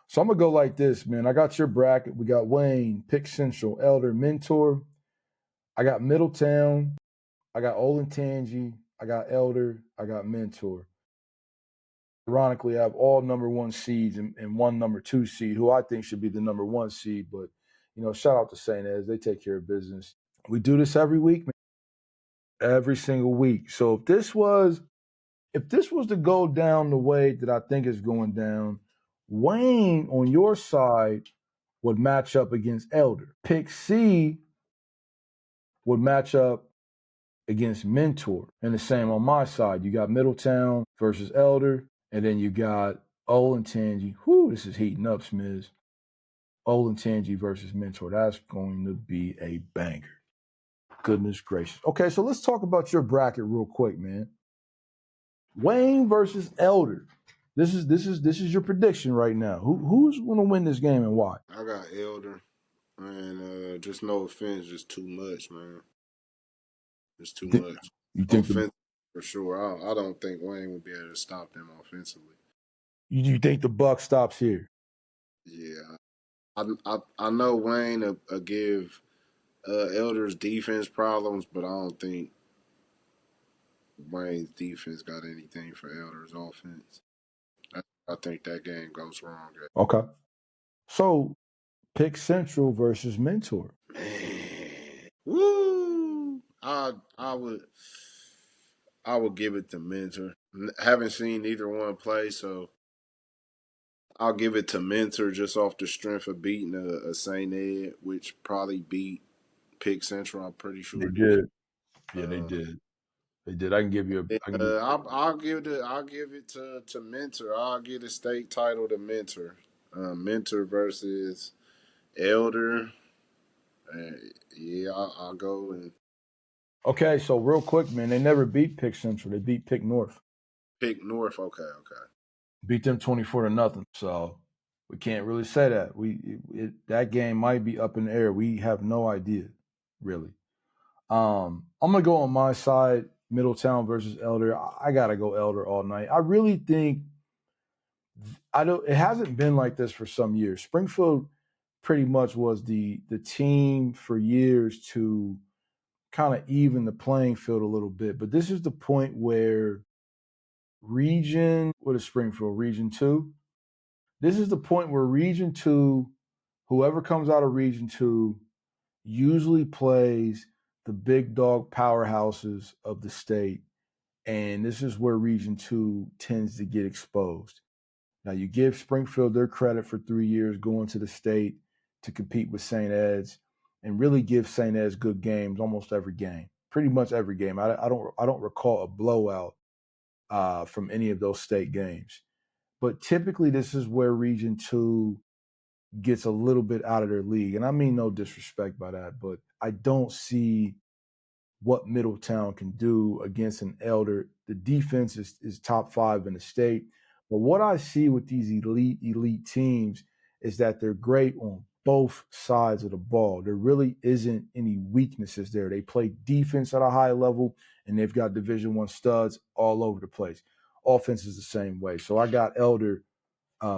So I'm gonna go like this, man. I got your bracket. We got Wayne, Pick Central, Elder, Mentor. I got Middletown. I got Olentangy. I got Elder. I got Mentor. Ironically, I have all number one seeds and one number two seed, who I think should be the number one seed. But shout out to St. Ed's. They take care of business. We do this every week, man. Every single week. So if this was to go down the way that I think it's going down, Wayne on your side would match up against Elder. Pick C would match up against Mentor. And the same on my side. You got Middletown versus Elder, and then you got Olentangy. Whoo, this is heating up, Smiz. Olentangy versus Mentor. That's going to be a banger. Goodness gracious. Okay, so let's talk about your bracket real quick, man. Wayne versus Elder. This is your prediction right now. Who's going to win this game and why? I got Elder, and just no offense, just too much, man. It's too Th- much You think the offense for sure. I don't think Wayne would be able to stop them offensively. you think the buck stops here? Yeah, I know Wayne will give Elder's defense problems, but I don't think Wayne's defense got anything for Elder's offense. I think that game goes wrong. Okay. So pick Central versus Mentor. Man, woo! I would give it to Mentor. Haven't seen either one play, so I'll give it to Mentor just off the strength of beating a Saint Ed, which probably beat Pick Central. I'm pretty They sure it did. did. Yeah, they Uh, did. They did. I can give you. I can give. I'll give it to Mentor. I'll give the state title to Mentor. Mentor versus Elder. Uh, yeah, I'll go and Okay, so real quick, man, they never beat Pick Central. They beat Pick North. pick North. Okay. Beat them 24-0. So we can't really say that. That game might be up in the air. We have no idea, really. I'm gonna go on my side, Middletown versus Elder. I gotta go Elder all night. I really think I don't. It hasn't been like this for some years. Springfield pretty much was the team for years to kind of even the playing field a little bit. But this is the point where what is Springfield? Region 2? This is the point where Region 2, whoever comes out of Region 2, usually plays the big dog powerhouses of the state. And this is where Region 2 tends to get exposed. Now, you give Springfield their credit for 3 years going to the state to compete with St. Ed's and really give St. Ed's good games almost every game, pretty much every game. I don't recall a blowout from any of those state games. But typically, this is where Region 2 gets a little bit out of their league. And I mean no disrespect by that, but I don't see what Middletown can do against an Elder. The defense is top 5 in the state. But what I see with these elite teams is that they're great on both sides of the ball. There really isn't any weaknesses there. They play defense at a high level, and they've got Division I studs all over the place. Offense is the same way. So I got Elder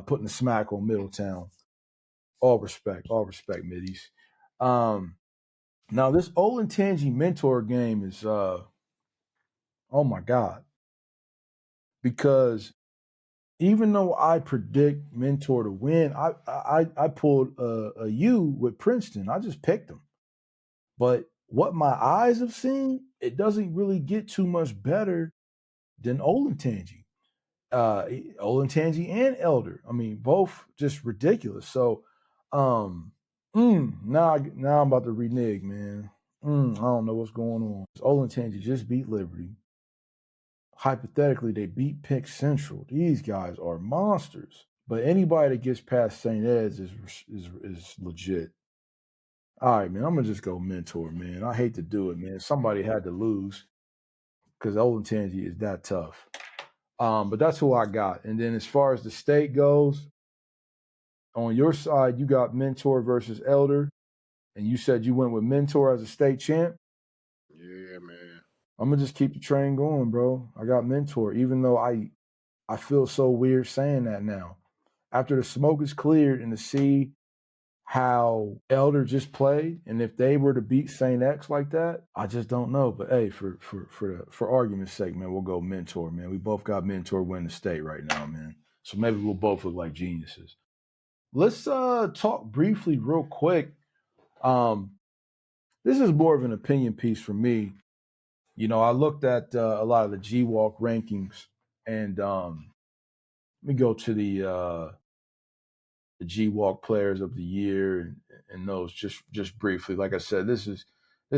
putting the smack on Middletown. All respect, middies. Now this Olentangy mentor game is oh my god, because even though I predict mentor to win, I pulled a U with Princeton. I just picked them, but what my eyes have seen, it doesn't really get too much better than Olentangy. Olentangy and Elder. I mean, both just ridiculous. So, now I'm about to renege, man. I don't know what's going on. Olentangy just beat Liberty. Hypothetically, they beat Pick Central. These guys are monsters. But anybody that gets past St. Ed's is legit. All right, man. I'm gonna just go mentor, man. I hate to do it, man. Somebody had to lose because Olentangy is that tough. But that's who I got. And then as far as the state goes, on your side, you got Mentor versus Elder, and you said you went with Mentor as a state champ. Yeah, man. I'm gonna just keep the train going, bro. I got Mentor, even though I feel so weird saying that now. After the smoke is cleared and to see how Elder just played, and if they were to beat Saint X like that, I just don't know. But hey, for argument's sake, man, we'll go Mentor, man. We both got Mentor win the state right now, man. So maybe we'll both look like geniuses. Let's talk briefly, real quick. This is more of an opinion piece for me. You know, I looked at a lot of the G Walk rankings, and let me go to the G Walk Players of the Year and those just briefly. Like I said, this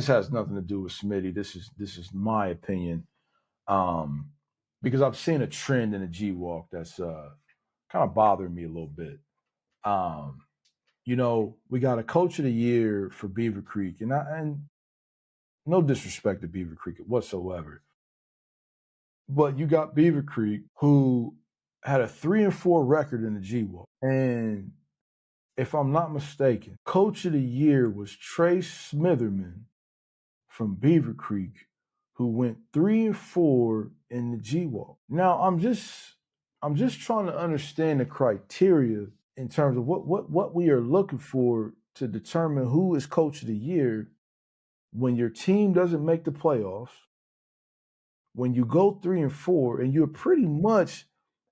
has nothing to do with Smitty. This is my opinion, um, because I've seen a trend in the G Walk that's kind of bothering me a little bit. Um, you know, we got a Coach of the Year for Beaver Creek, and no disrespect to Beaver Creek whatsoever, but you got Beaver Creek who had a 3-4 record in the G Walk, and if I'm not mistaken, Coach of the Year was Trace Smitherman from Beaver Creek, who went 3-4 in the G Walk. Now I'm just trying to understand the criteria in terms of what we are looking for to determine who is Coach of the Year when your team doesn't make the playoffs, when you go 3-4, and you're pretty much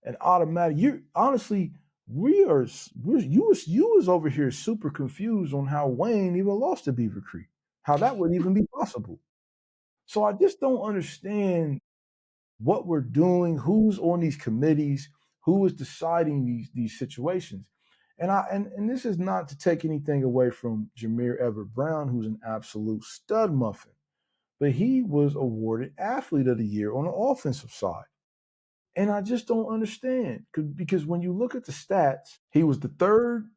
and automatic. You honestly, you was over here super confused on how Wayne even lost to Beaver Creek, how that would even be possible. So I just don't understand what we're doing, who's on these committees, who is deciding these situations. And this is not to take anything away from Jameer Everett Brown, who's an absolute stud muffin, but he was awarded Athlete of the Year on the offensive side. And I just don't understand because when you look at the stats, he was the third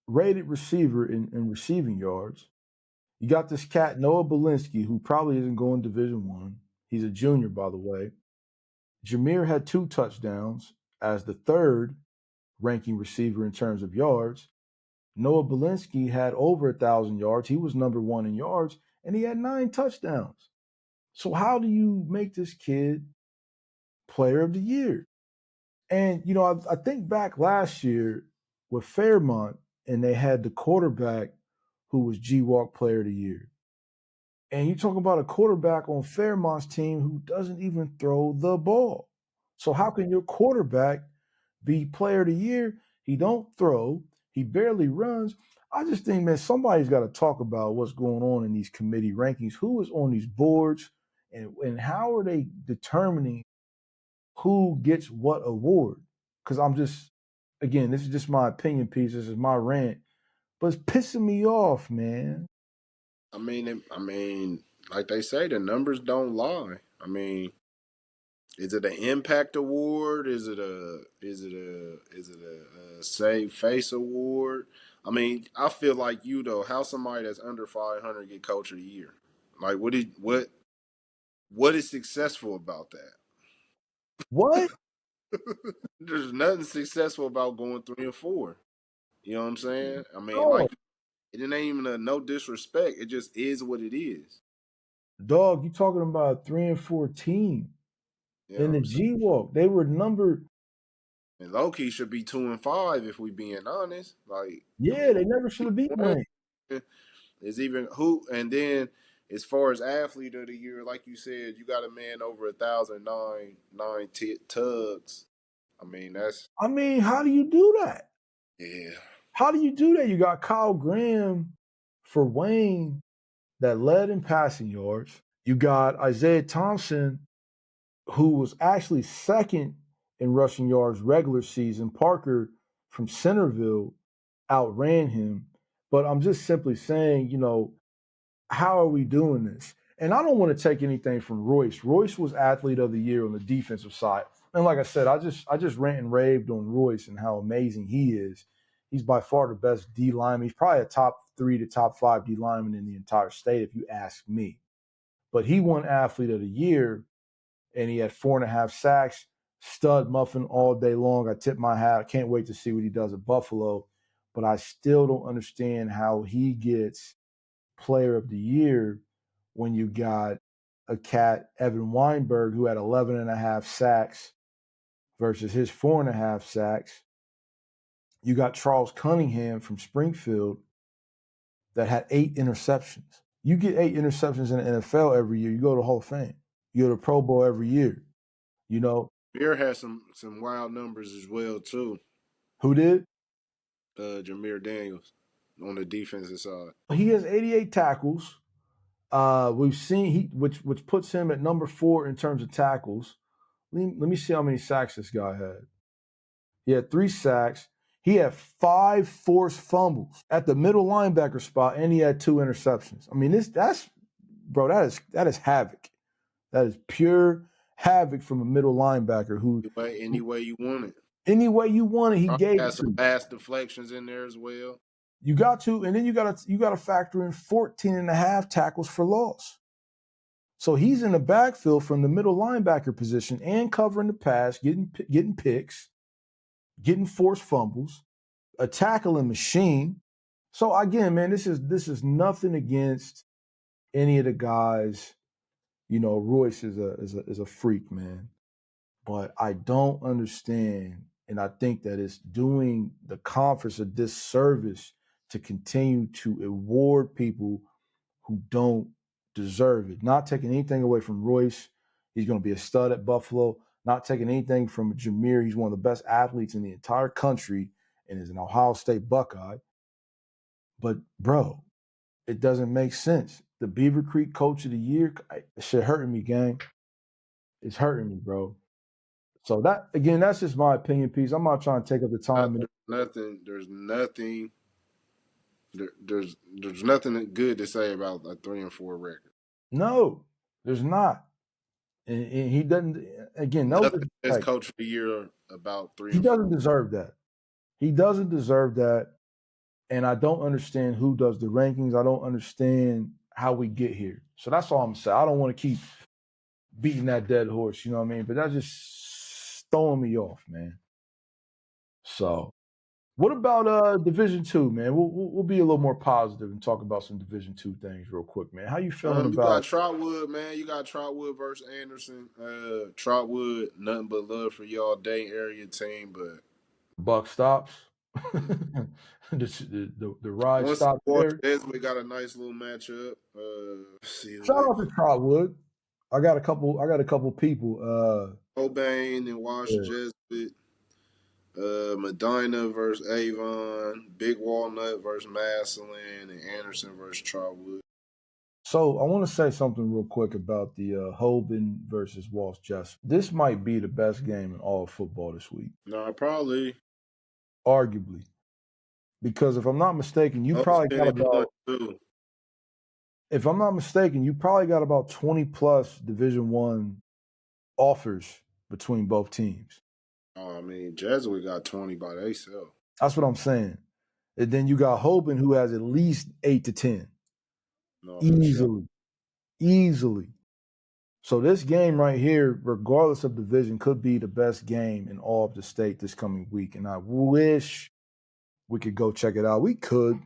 rated receiver in receiving yards. You got this cat Noah Belinsky, who probably isn't going Division One. He's a junior, by the way. Jameer had 2 touchdowns as the third ranking receiver in terms of yards. Noah Belinsky had over 1,000 yards. He was number 1 in yards, and he had 9 touchdowns. So how do you make this kid player of the year? And, I think back last year with Fairmont, and they had the quarterback who was G-Walk player of the year. And you talk about a quarterback on Fairmont's team who doesn't even throw the ball. So how can your quarterback be player of the year? He don't throw. He barely runs. I just think, man, somebody's got to talk about what's going on in these committee rankings. Who is on these boards, and how are they determining who gets what award? Because again, this is just my opinion piece. This is my rant, but it's pissing me off, man. I mean, like they say, the numbers don't lie. I mean, is it an impact award? Is it a save face award? I mean, I feel like you though. How somebody that's under 500 get coach of the year? Like, what is successful about that? What? There's nothing successful about going 3-4. You know what I'm saying? I mean, Dog, like it ain't even a no disrespect. It just is what it is. dog, you talking about a 3-4 team You know in what the I'm saying? G Walk. They were number, And low key should be 2-5 if we being honest. Like, I yeah, mean, they never should have beat one Wayne. is even who, and then as far as athlete of the year, like you said, you got a man over 1,009 tugs. I mean, that's I mean, how do you do that? yeah. How do you do that? You got Kyle Graham for Wayne that led in passing yards. You got Isaiah Thompson, who was actually second in rushing yards regular season. Parker from Centerville outran him. But I'm just simply saying, how are we doing this? And I don't want to take anything from Royce. Royce was athlete of the year on the defensive side. And like I said, I just rant and raved on Royce and how amazing he is. He's by far the best D lineman. He's probably a top 3 to top 5 D lineman in the entire state, if you ask me. But he won athlete of the year, and he had 4.5 sacks. Stud muffin all day long. I tip my hat. I can't wait to see what he does at Buffalo. But I still don't understand how he gets player of the year when you got a cat, Evan Weinberg, who had 11.5 sacks versus his 4.5 sacks. You got Charles Cunningham from Springfield that had 8 interceptions. You get 8 interceptions in the NFL every year, you go to the Hall of Fame. You go to Pro Bowl every year. You know Jameer has some wild numbers as well too. who did? Jameer Daniels on the defensive side. He has 88 tackles. We've seen which puts him at number 4 in terms of tackles. Let me see how many sacks this guy had. He had 3 sacks. He had 5 forced fumbles at the middle linebacker spot, and he had 2 interceptions. I mean, that is havoc. That is pure havoc from a middle linebacker Any way you want it. any way you want it, he Probably gave has it some to you. pass deflections in there as well. You got to, and then you got to factor in 14 and a half tackles for loss. So he's in the backfield from the middle linebacker position and covering the pass, getting picks, getting forced fumbles, a tackling machine. So again, man, this is nothing against any of the guys. Royce is a freak, man. But I don't understand, and I think that it's doing the conference a disservice to continue to award people who don't deserve it. Not taking anything away from Royce. He's going to be a stud at Buffalo. Not taking anything from Jameer. He's one of the best athletes in the entire country and is an Ohio State Buckeye. But, bro, it doesn't make sense. The Beaver Creek Coach of the Year, shit hurting me, gang. It's hurting me, bro. So that again, that's just my opinion piece. I'm not trying to take up the time. There's nothing good to say about a 3-4 record. No, there's not. And he doesn't. Again, no Nothing as disrespect. coach of the year about He 3-4. doesn't deserve that. He doesn't deserve that. And I don't understand who does the rankings. I don't understand how we get here. So that's all I'm saying. I don't want to keep beating that dead horse. You know what I mean? But that's just throwing me off, man. So, what about Division Two, man? We'll be a little more positive and talk about some Division Two things real quick, man. How you feeling You got about Trotwood, man. You got Trotwood versus Anderson. Trotwood, nothing but love for y'all Dayton area team, but buck stops? The ride once stops there. we got a nice little matchup. See Shout what out to Trotwood. I got a couple people. Cobain and Wash Yeah. Jesuit. Medina versus Avon, Big Walnut versus Massillon, and Anderson versus Trotwood. So I want to say something real quick about the Hoban versus Walsh Jessup. This might be the best game in all of football this week, No, probably. arguably, because if I'm not mistaken, you Hope's probably got been in one about too. if I'm not mistaken, you probably got about 20 plus Division One offers between both teams. Oh, I mean, Jesuit got 20 by themselves. That's what I'm saying. And then you got Hoban who has at least 8 to 10. No, for sure. Easily. Easily. So this game right here, regardless of division, could be the best game in all of the state this coming week. And I wish we could go check it out. We could,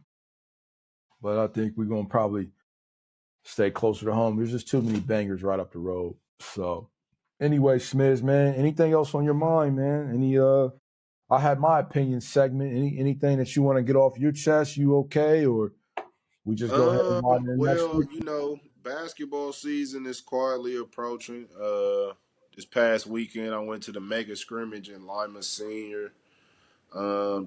but I think we're gonna probably stay closer to home. There's just too many bangers right up the road. So anyway, Smiz, man, anything else on your mind, man? I had my opinion segment. Anything that you want to get off your chest, you okay? Or we just go ahead and ride in the next Well, week? basketball season is quietly approaching. This past weekend, I went to the mega scrimmage in Lima Senior.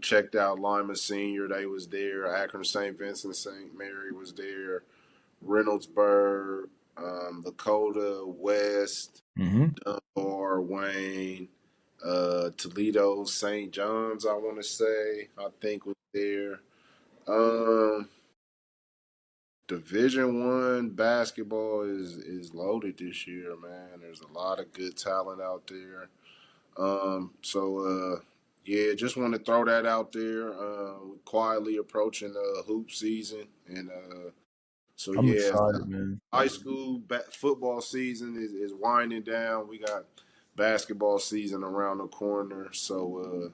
Checked out Lima Senior. They was there. Akron St. Vincent St. Mary was there. Reynoldsburg, Lakota, West, Mm-hmm. Dunbar, Wayne, Toledo, St. John's, I want to say, I think was there. Um, Division 1 basketball is loaded this year, man. There's a lot of good talent out there. Yeah, just want to throw that out there. Quietly approaching hoop season, and so I'm yeah, excited, man. high school football season is winding down. We got basketball season around the corner. So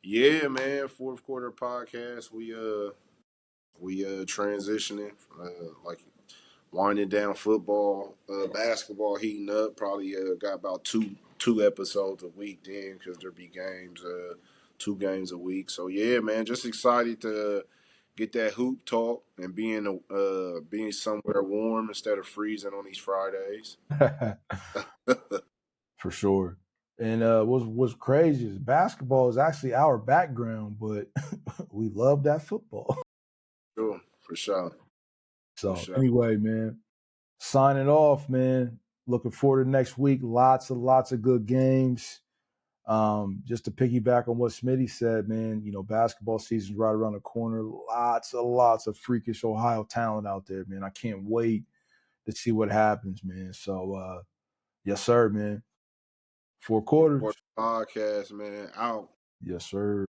yeah, man, fourth quarter podcast. We transitioning like winding down football, basketball heating up. Probably got about two episodes a week then because there be games, 2 games a week. So yeah, man, just excited to get that hoop talk and being somewhere warm instead of freezing on these Fridays. For sure. And what's crazy is basketball is actually our background, but we love that football. Sure, for sure, for So sure. anyway, man, signing off, man. Looking forward to next week. Lots of good games. Just to piggyback on what Smitty said, man, basketball season's right around the corner. Lots of freakish Ohio talent out there, man. I can't wait to see what happens, man. So yes, sir, man. 4 Fourth quarters. quarter podcast, man. Out. Yes, sir.